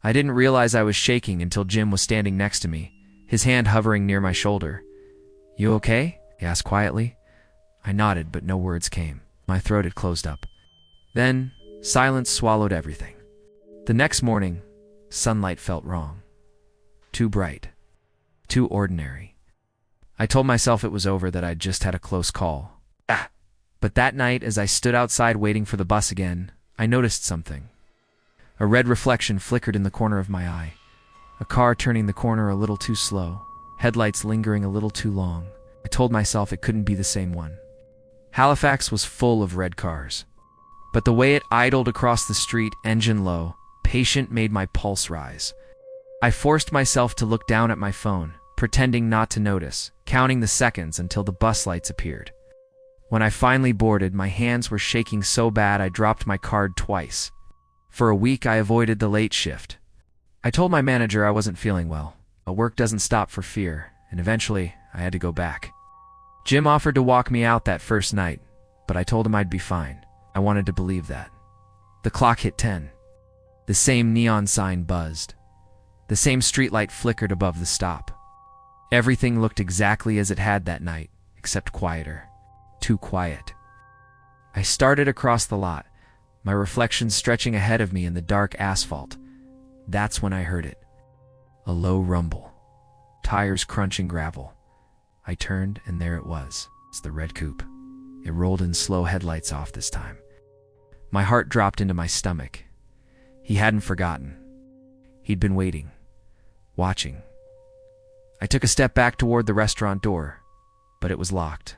I didn't realize I was shaking until Jim was standing next to me, his hand hovering near my shoulder. "You okay?" he asked quietly. I nodded, but no words came. My throat had closed up. Then, silence swallowed everything. The next morning, sunlight felt wrong. Too bright. Too ordinary. I told myself it was over, that I'd just had a close call. But that night, as I stood outside waiting for the bus again, I noticed something. A red reflection flickered in the corner of my eye. A car turning the corner a little too slow, headlights lingering a little too long. I told myself it couldn't be the same one. Halifax was full of red cars. But the way it idled across the street, engine low, patient, made my pulse rise. I forced myself to look down at my phone, pretending not to notice, counting the seconds until the bus lights appeared. When I finally boarded, my hands were shaking so bad I dropped my card twice. For a week, I avoided the late shift. I told my manager I wasn't feeling well. But work doesn't stop for fear, and eventually, I had to go back. Jim offered to walk me out that first night, but I told him I'd be fine. I wanted to believe that. The clock hit 10. The same neon sign buzzed. The same streetlight flickered above the stop. Everything looked exactly as it had that night, except quieter. Too quiet. I started across the lot, my reflection stretching ahead of me in the dark asphalt. That's when I heard it. A low rumble. Tires crunching gravel. I turned, and there it was. It's the red coupe. It rolled in, slow, headlights off this time. My heart dropped into my stomach. He hadn't forgotten. He'd been waiting. Watching. I took a step back toward the restaurant door, but it was locked.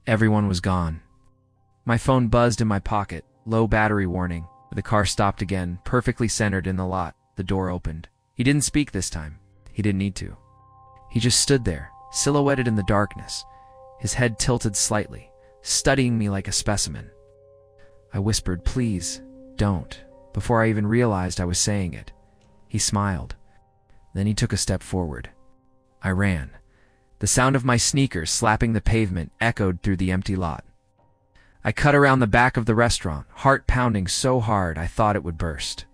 Everyone was gone. My phone buzzed in my pocket, low battery warning. The car stopped again, perfectly centered in the lot. The door opened. He didn't speak this time. He didn't need to. He just stood there, silhouetted in the darkness, his head tilted slightly, studying me like a specimen. I whispered, "Please, don't," before I even realized I was saying it. He smiled. Then he took a step forward. I ran. The sound of my sneakers slapping the pavement echoed through the empty lot. I cut around the back of the restaurant, heart pounding so hard I thought it would burst.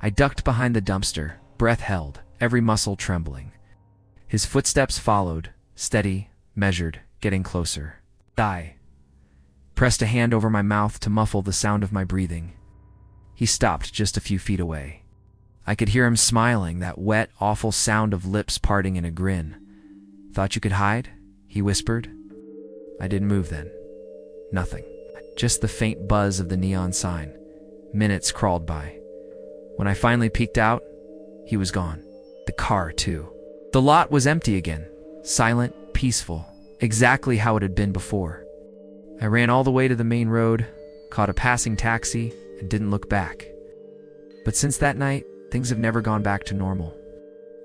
I ducked behind the dumpster, breath held, every muscle trembling. His footsteps followed, steady, measured, getting closer. I pressed a hand over my mouth to muffle the sound of my breathing. He stopped just a few feet away. I could hear him smiling, that wet, awful sound of lips parting in a grin. "Thought you could hide?" he whispered. I didn't move then. Nothing. Just the faint buzz of the neon sign. Minutes crawled by. When I finally peeked out, he was gone. The car, too. The lot was empty again. Silent, peaceful. Exactly how it had been before. I ran all the way to the main road, caught a passing taxi, and didn't look back. But since that night, things have never gone back to normal.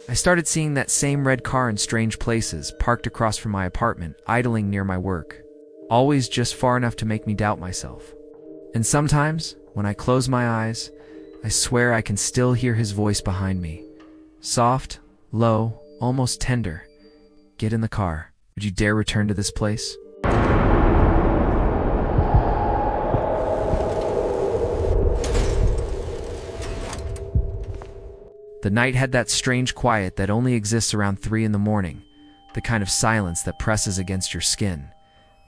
I started seeing that same red car in strange places, parked across from my apartment, idling near my work. Always just far enough to make me doubt myself. And sometimes, when I close my eyes, I swear I can still hear his voice behind me. Soft, low, almost tender. "Get in the car. Would you dare return to this place?" The night had that strange quiet that only exists around 3 in the morning, the kind of silence that presses against your skin,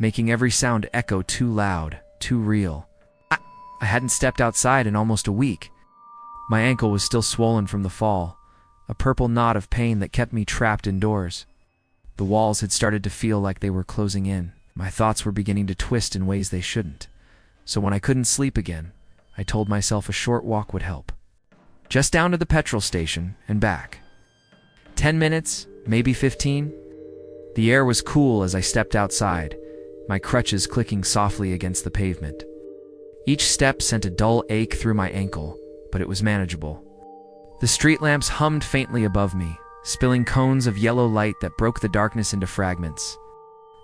making every sound echo too loud, too real. I hadn't stepped outside in almost a week. My ankle was still swollen from the fall, a purple knot of pain that kept me trapped indoors. The walls had started to feel like they were closing in. My thoughts were beginning to twist in ways they shouldn't. So when I couldn't sleep again, I told myself a short walk would help. Just down to the petrol station and back. 10 minutes, maybe 15. The air was cool as I stepped outside, my crutches clicking softly against the pavement. Each step sent a dull ache through my ankle, but it was manageable. The street lamps hummed faintly above me, spilling cones of yellow light that broke the darkness into fragments.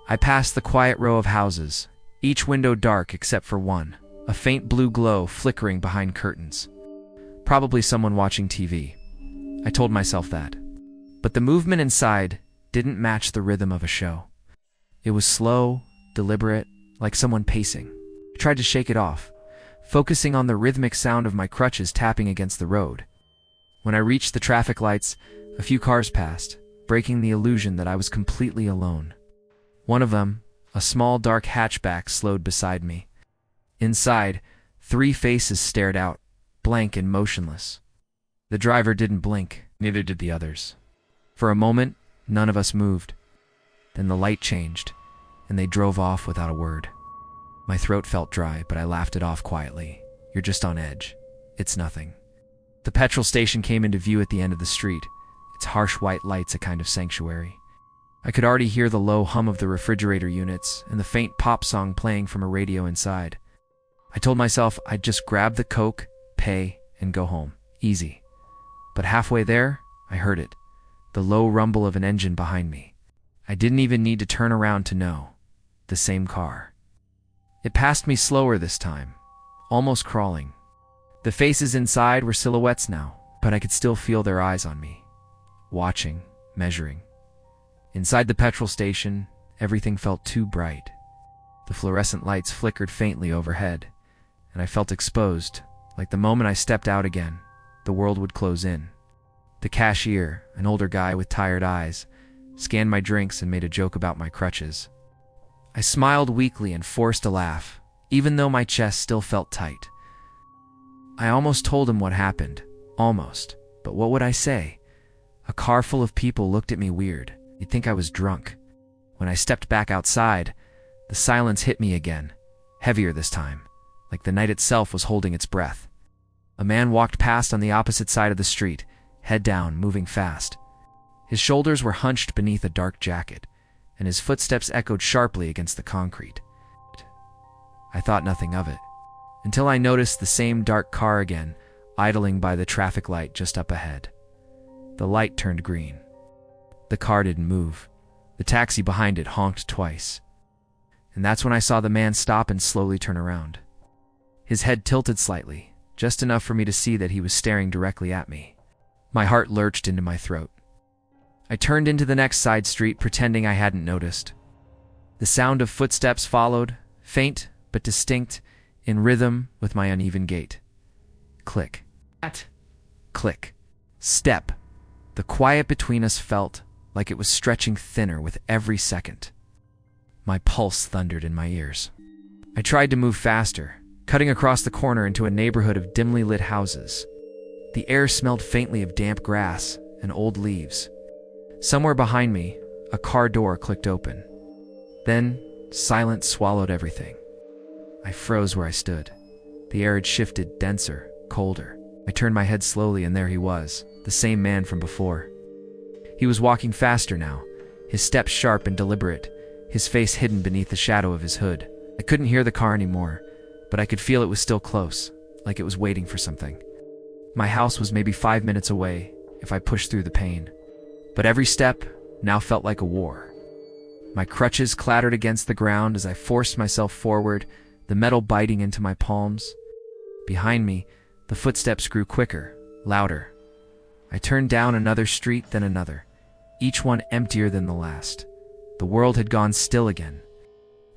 I passed the quiet row of houses, each window dark except for one, a faint blue glow flickering behind curtains. Probably someone watching TV. I told myself that. But the movement inside didn't match the rhythm of a show. It was slow, deliberate, like someone pacing. I tried to shake it off, focusing on the rhythmic sound of my crutches tapping against the road. When I reached the traffic lights, a few cars passed, breaking the illusion that I was completely alone. One of them, a small dark hatchback, slowed beside me. Inside, 3 faces stared out, blank and motionless. The driver didn't blink, neither did the others. For a moment, none of us moved. Then the light changed, and they drove off without a word. My throat felt dry, but I laughed it off quietly. You're just on edge. It's nothing. The petrol station came into view at the end of the street, its harsh white lights a kind of sanctuary. I could already hear the low hum of the refrigerator units and the faint pop song playing from a radio inside. I told myself I'd just grab the Coke, pay, and go home. Easy. But halfway there, I heard it. The low rumble of an engine behind me. I didn't even need to turn around to know. The same car. It passed me slower this time, almost crawling. The faces inside were silhouettes now, but I could still feel their eyes on me. Watching, measuring. Inside the petrol station, everything felt too bright. The fluorescent lights flickered faintly overhead, and I felt exposed, like the moment I stepped out again, the world would close in. The cashier, an older guy with tired eyes, scanned my drinks and made a joke about my crutches. I smiled weakly and forced a laugh, even though my chest still felt tight. I almost told him what happened. Almost. But what would I say? A car full of people looked at me weird. You'd think I was drunk. When I stepped back outside, the silence hit me again, heavier this time, like the night itself was holding its breath. A man walked past on the opposite side of the street, head down, moving fast. His shoulders were hunched beneath a dark jacket, and his footsteps echoed sharply against the concrete. I thought nothing of it, until I noticed the same dark car again, idling by the traffic light just up ahead. The light turned green. The car didn't move. The taxi behind it honked twice. And that's when I saw the man stop and slowly turn around. His head tilted slightly, just enough for me to see that he was staring directly at me. My heart lurched into my throat. I turned into the next side street, pretending I hadn't noticed. The sound of footsteps followed, faint but distinct, in rhythm with my uneven gait. Click. Click. Step. The quiet between us felt like it was stretching thinner with every second. My pulse thundered in my ears. I tried to move faster, cutting across the corner into a neighborhood of dimly lit houses. The air smelled faintly of damp grass and old leaves. Somewhere behind me, a car door clicked open. Then, silence swallowed everything. I froze where I stood. The air had shifted, denser, colder. I turned my head slowly, and there he was, the same man from before. He was walking faster now, his steps sharp and deliberate, his face hidden beneath the shadow of his hood. I couldn't hear the car anymore, but I could feel it was still close, like it was waiting for something. My house was maybe 5 minutes away, if I pushed through the pain. But every step now felt like a war. My crutches clattered against the ground as I forced myself forward, the metal biting into my palms. Behind me, the footsteps grew quicker, louder. I turned down another street, then another, each one emptier than the last. The world had gone still again.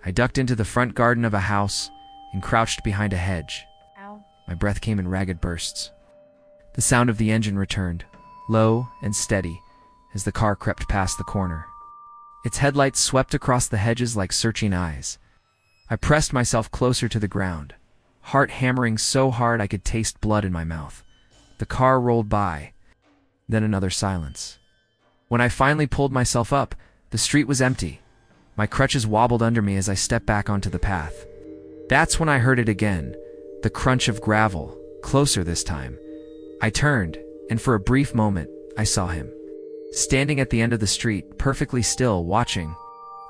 I ducked into the front garden of a house and crouched behind a hedge. Ow. My breath came in ragged bursts. The sound of the engine returned, low and steady, as the car crept past the corner. Its headlights swept across the hedges like searching eyes. I pressed myself closer to the ground, heart hammering so hard I could taste blood in my mouth. The car rolled by, then another silence. When I finally pulled myself up, the street was empty. My crutches wobbled under me as I stepped back onto the path. That's when I heard it again, the crunch of gravel, closer this time. I turned, and for a brief moment, I saw him. Standing at the end of the street, perfectly still, watching.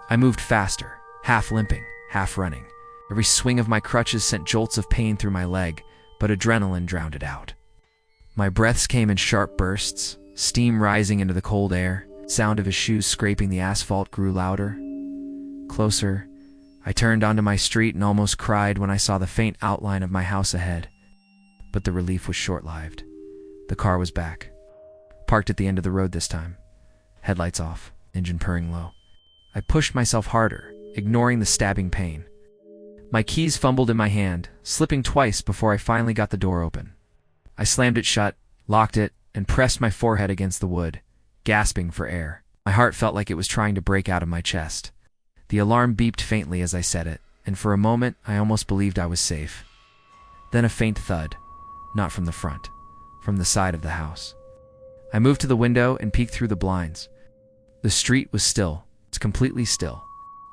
I moved faster, half limping, half running. Every swing of my crutches sent jolts of pain through my leg, but adrenaline drowned it out. My breaths came in sharp bursts, steam rising into the cold air. Sound of his shoes scraping the asphalt grew louder. Closer. I turned onto my street and almost cried when I saw the faint outline of my house ahead. But the relief was short-lived. The car was back. Parked at the end of the road this time. Headlights off, engine purring low. I pushed myself harder, ignoring the stabbing pain. My keys fumbled in my hand, slipping twice before I finally got the door open. I slammed it shut, locked it, and pressed my forehead against the wood, gasping for air. My heart felt like it was trying to break out of my chest. The alarm beeped faintly as I said it, and for a moment I almost believed I was safe. Then a faint thud, not from the front, from the side of the house. I moved to the window and peeked through the blinds. The street was still. It's completely still.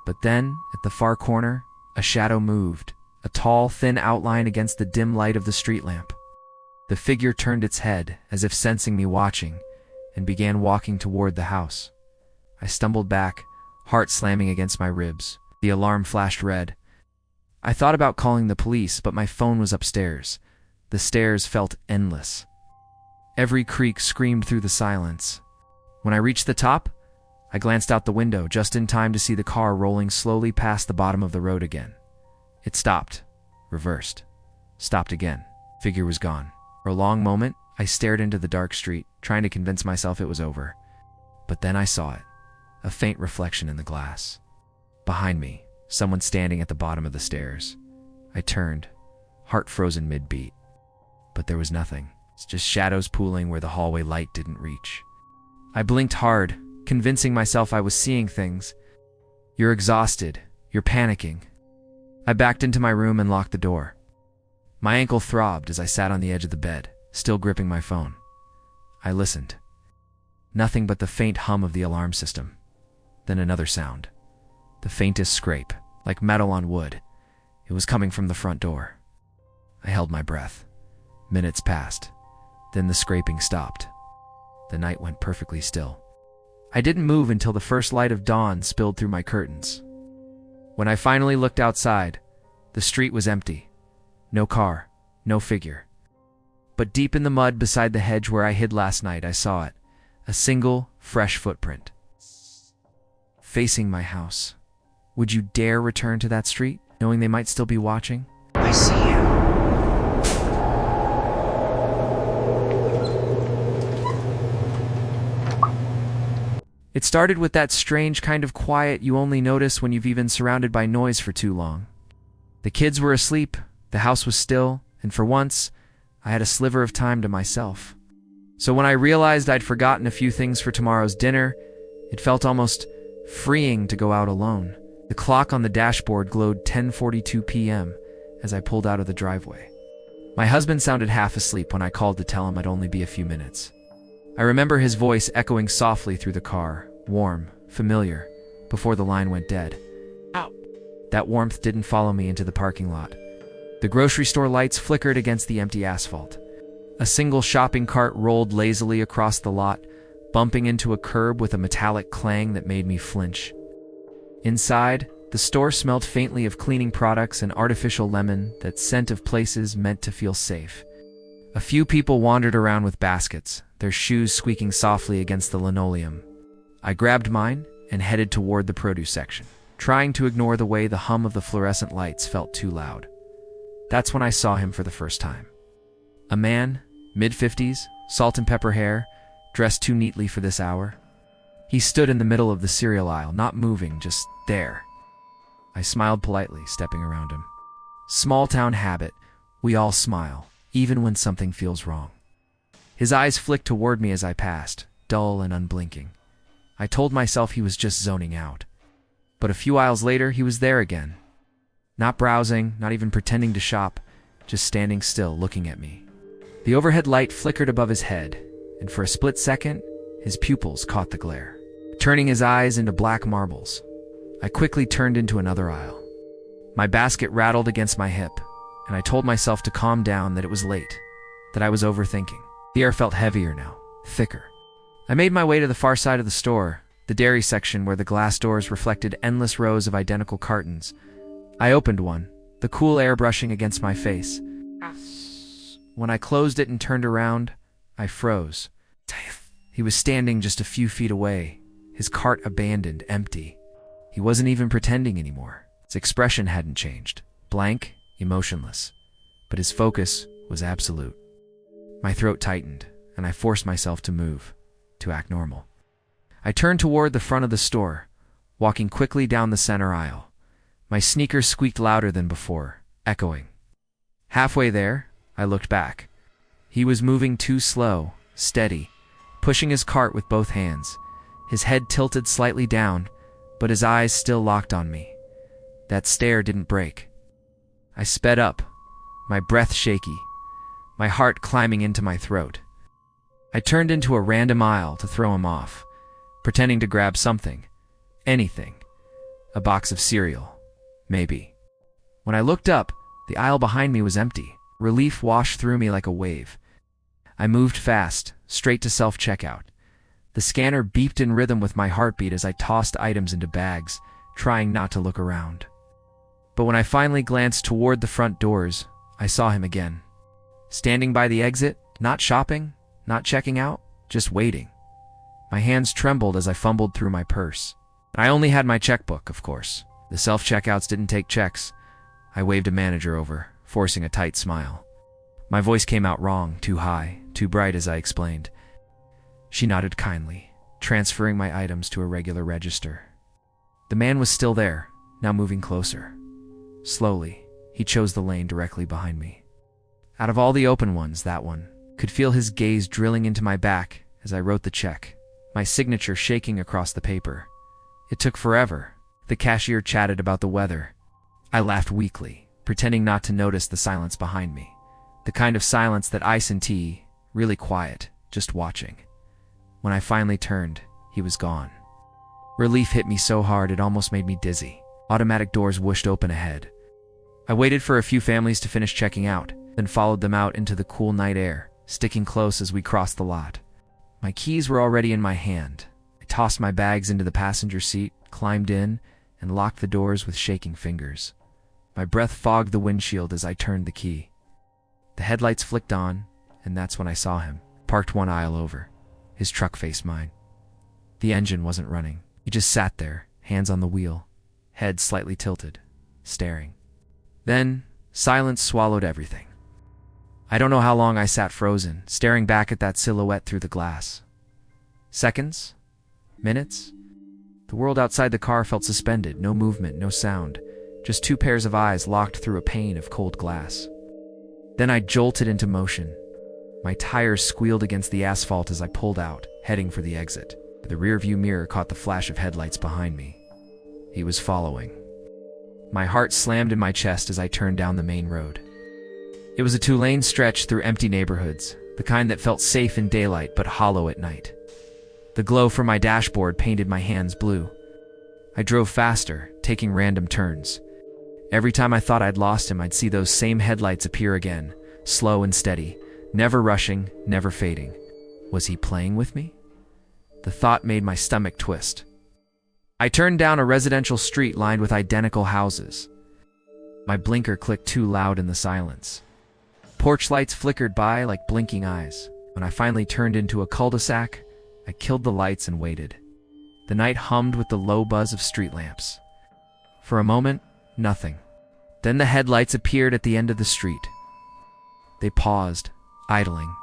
But then, at the far corner, a shadow moved, a tall, thin outline against the dim light of the street lamp. The figure turned its head, as if sensing me watching, and began walking toward the house. I stumbled back, heart slamming against my ribs. The alarm flashed red. I thought about calling the police, but my phone was upstairs. The stairs felt endless. Every creak screamed through the silence. When I reached the top, I glanced out the window just in time to see the car rolling slowly past the bottom of the road again. It stopped, reversed, stopped again. Figure was gone. For a long moment, I stared into the dark street, trying to convince myself it was over. But then I saw it, a faint reflection in the glass. Behind me, someone standing at the bottom of the stairs. I turned, heart frozen mid-beat. But there was nothing. It's just shadows pooling where the hallway light didn't reach. I blinked hard, convincing myself I was seeing things. You're exhausted. You're panicking. I backed into my room and locked the door. My ankle throbbed as I sat on the edge of the bed, still gripping my phone. I listened. Nothing but the faint hum of the alarm system. Then another sound. The faintest scrape, like metal on wood. It was coming from the front door. I held my breath. Minutes passed. Then the scraping stopped. The night went perfectly still. I didn't move until the first light of dawn spilled through my curtains. When I finally looked outside, the street was empty. No car, no figure. But deep in the mud beside the hedge where I hid last night, I saw it. A single, fresh footprint. Facing my house. Would you dare return to that street, knowing they might still be watching? I see you. It started with that strange kind of quiet you only notice when you've been surrounded by noise for too long. The kids were asleep, the house was still, and for once, I had a sliver of time to myself. So when I realized I'd forgotten a few things for tomorrow's dinner, it felt almost freeing to go out alone. The clock on the dashboard glowed 10:42 p.m. as I pulled out of the driveway. My husband sounded half asleep when I called to tell him I'd only be a few minutes. I remember his voice echoing softly through the car, warm, familiar, before the line went dead. Ow. That warmth didn't follow me into the parking lot. The grocery store lights flickered against the empty asphalt. A single shopping cart rolled lazily across the lot, bumping into a curb with a metallic clang that made me flinch. Inside, the store smelled faintly of cleaning products and artificial lemon, that scent of places meant to feel safe. A few people wandered around with baskets, their shoes squeaking softly against the linoleum. I grabbed mine and headed toward the produce section, trying to ignore the way the hum of the fluorescent lights felt too loud. That's when I saw him for the first time. A man, mid-50s, salt and pepper hair, dressed too neatly for this hour. He stood in the middle of the cereal aisle, not moving, just there. I smiled politely, stepping around him. Small town habit, we all smile, even when something feels wrong. His eyes flicked toward me as I passed, dull and unblinking. I told myself he was just zoning out. But a few aisles later, he was there again. Not browsing, not even pretending to shop, just standing still, looking at me. The overhead light flickered above his head, and for a split second, his pupils caught the glare, turning his eyes into black marbles. I quickly turned into another aisle. My basket rattled against my hip, and I told myself to calm down, that it was late, that I was overthinking. The air felt heavier now, thicker. I made my way to the far side of the store, the dairy section where the glass doors reflected endless rows of identical cartons. I opened one, the cool air brushing against my face. When I closed it and turned around, I froze. He was standing just a few feet away, his cart abandoned, empty. He wasn't even pretending anymore. His expression hadn't changed, blank, emotionless. But his focus was absolute. My throat tightened, and I forced myself to move, to act normal. I turned toward the front of the store, walking quickly down the center aisle. My sneakers squeaked louder than before, echoing. Halfway there, I looked back. He was moving too slow, steady, pushing his cart with both hands, his head tilted slightly down, but his eyes still locked on me. That stare didn't break. I sped up, my breath shaky, my heart climbing into my throat. I turned into a random aisle to throw him off, pretending to grab something, anything. A box of cereal, maybe. When I looked up, the aisle behind me was empty. Relief washed through me like a wave. I moved fast, straight to self-checkout. The scanner beeped in rhythm with my heartbeat as I tossed items into bags, trying not to look around. But when I finally glanced toward the front doors, I saw him again. Standing by the exit, not shopping, not checking out, just waiting. My hands trembled as I fumbled through my purse. I only had my checkbook, of course. The self-checkouts didn't take checks. I waved a manager over, forcing a tight smile. My voice came out wrong, too high, too bright as I explained. She nodded kindly, transferring my items to a regular register. The man was still there, now moving closer. Slowly, he chose the lane directly behind me. Out of all the open ones, that one could feel his gaze drilling into my back as I wrote the check, my signature shaking across the paper. It took forever. The cashier chatted about the weather. I laughed weakly, pretending not to notice the silence behind me. The kind of silence that ice and tea, really quiet, just watching. When I finally turned, he was gone. Relief hit me so hard it almost made me dizzy. Automatic doors whooshed open ahead. I waited for a few families to finish checking out, then followed them out into the cool night air, sticking close as we crossed the lot. My keys were already in my hand. I tossed my bags into the passenger seat, climbed in, and locked the doors with shaking fingers. My breath fogged the windshield as I turned the key. The headlights flicked on, and that's when I saw him, parked one aisle over. His truck faced mine. The engine wasn't running. He just sat there, hands on the wheel, head slightly tilted, staring. Then, silence swallowed everything. I don't know how long I sat frozen, staring back at that silhouette through the glass. Seconds? Minutes? The world outside the car felt suspended, no movement, no sound, just two pairs of eyes locked through a pane of cold glass. Then I jolted into motion. My tires squealed against the asphalt as I pulled out, heading for the exit. The rearview mirror caught the flash of headlights behind me. He was following. My heart slammed in my chest as I turned down the main road. It was a two-lane stretch through empty neighborhoods, the kind that felt safe in daylight but hollow at night. The glow from my dashboard painted my hands blue. I drove faster, taking random turns. Every time I thought I'd lost him, I'd see those same headlights appear again, slow and steady, never rushing, never fading. Was he playing with me? The thought made my stomach twist. I turned down a residential street lined with identical houses. My blinker clicked too loud in the silence. Porch lights flickered by like blinking eyes. When I finally turned into a cul-de-sac, I killed the lights and waited. The night hummed with the low buzz of street lamps. For a moment, nothing. Then the headlights appeared at the end of the street. They paused, idling.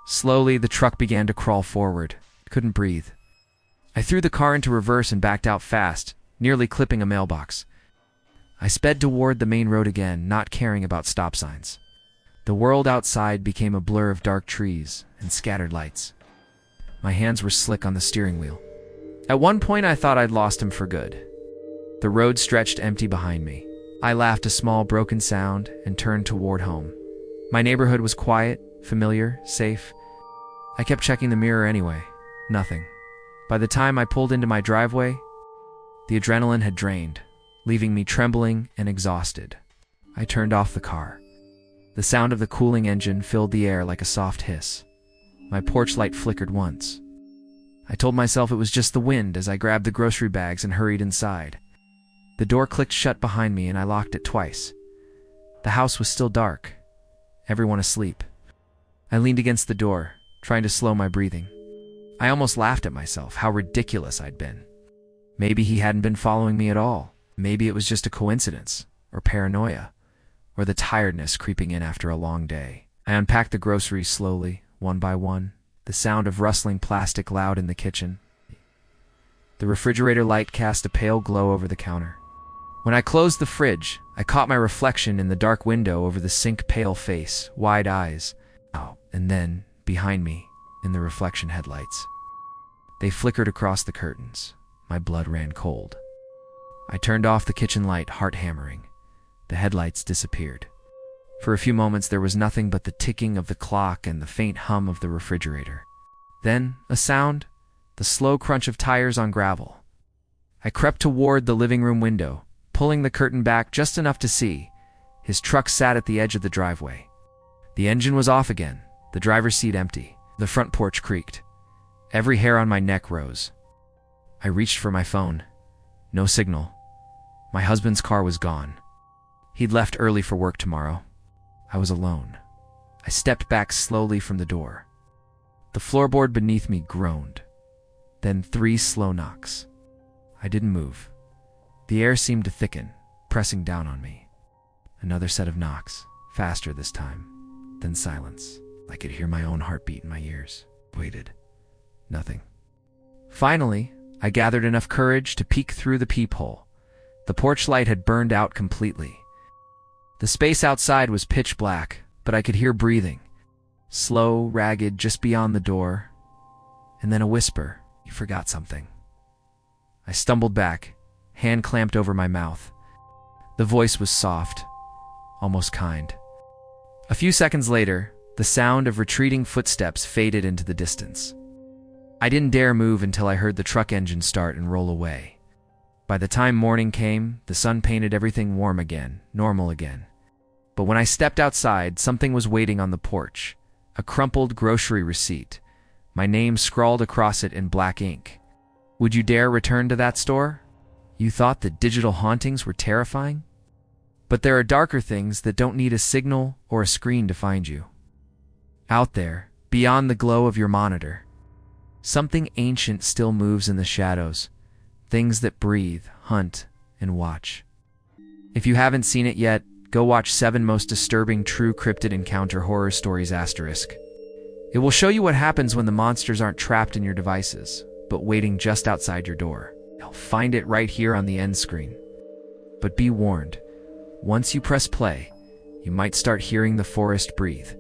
Slowly, the truck began to crawl forward. Couldn't breathe. I threw the car into reverse and backed out fast, nearly clipping a mailbox. I sped toward the main road again, not caring about stop signs. The world outside became a blur of dark trees and scattered lights. My hands were slick on the steering wheel. At one point, I thought I'd lost him for good. The road stretched empty behind me. I laughed a small broken sound and turned toward home. My neighborhood was quiet, familiar, safe. I kept checking the mirror anyway. Nothing. By the time I pulled into my driveway, the adrenaline had drained, leaving me trembling and exhausted. I turned off the car. The sound of the cooling engine filled the air like a soft hiss. My porch light flickered once. I told myself it was just the wind as I grabbed the grocery bags and hurried inside. The door clicked shut behind me and I locked it twice. The house was still dark, everyone asleep. I leaned against the door, trying to slow my breathing. I almost laughed at myself, how ridiculous I'd been. Maybe he hadn't been following me at all. Maybe it was just a coincidence, or paranoia, or the tiredness creeping in after a long day. I unpacked the groceries slowly, one by one, the sound of rustling plastic loud in the kitchen. The refrigerator light cast a pale glow over the counter. When I closed the fridge, I caught my reflection in the dark window over the sink, pale face, wide eyes. Oh, and then, behind me, in the reflection headlights. They flickered across the curtains. My blood ran cold. I turned off the kitchen light, heart hammering. The headlights disappeared. For a few moments there was nothing but the ticking of the clock and the faint hum of the refrigerator. Then, a sound, the slow crunch of tires on gravel. I crept toward the living room window, pulling the curtain back just enough to see. His truck sat at the edge of the driveway. The engine was off again, the driver's seat empty. The front porch creaked. Every hair on my neck rose. I reached for my phone. No signal. My husband's car was gone. He'd left early for work tomorrow. I was alone. I stepped back slowly from the door. The floorboard beneath me groaned. Then 3 slow knocks. I didn't move. The air seemed to thicken, pressing down on me. Another set of knocks, faster this time. Then silence. I could hear my own heartbeat in my ears. Waited. Nothing. Finally, I gathered enough courage to peek through the peephole. The porch light had burned out completely. The space outside was pitch black, but I could hear breathing. Slow, ragged, just beyond the door. And then a whisper. You forgot something. I stumbled back, hand clamped over my mouth. The voice was soft, almost kind. A few seconds later, the sound of retreating footsteps faded into the distance. I didn't dare move until I heard the truck engine start and roll away. By the time morning came, the sun painted everything warm again, normal again. But when I stepped outside, something was waiting on the porch. A crumpled grocery receipt. My name scrawled across it in black ink. Would you dare return to that store? You thought that digital hauntings were terrifying? But there are darker things that don't need a signal or a screen to find you. Out there, beyond the glow of your monitor, something ancient still moves in the shadows. Things that breathe, hunt, and watch. If you haven't seen it yet, go watch 7 Most Disturbing True Cryptid Encounter Horror Stories *. It will show you what happens when the monsters aren't trapped in your devices, but waiting just outside your door. You'll find it right here on the end screen. But be warned, once you press play, you might start hearing the forest breathe.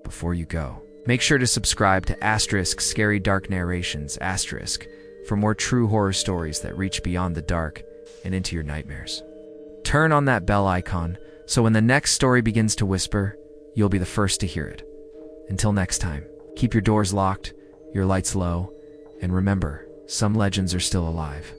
Before you go, make sure to subscribe to * Scary Dark Narrations * for more true horror stories that reach beyond the dark and into your nightmares. Turn on that bell icon so when the next story begins to whisper, you'll be the first to hear it. Until next time, keep your doors locked, your lights low, and remember, some legends are still alive.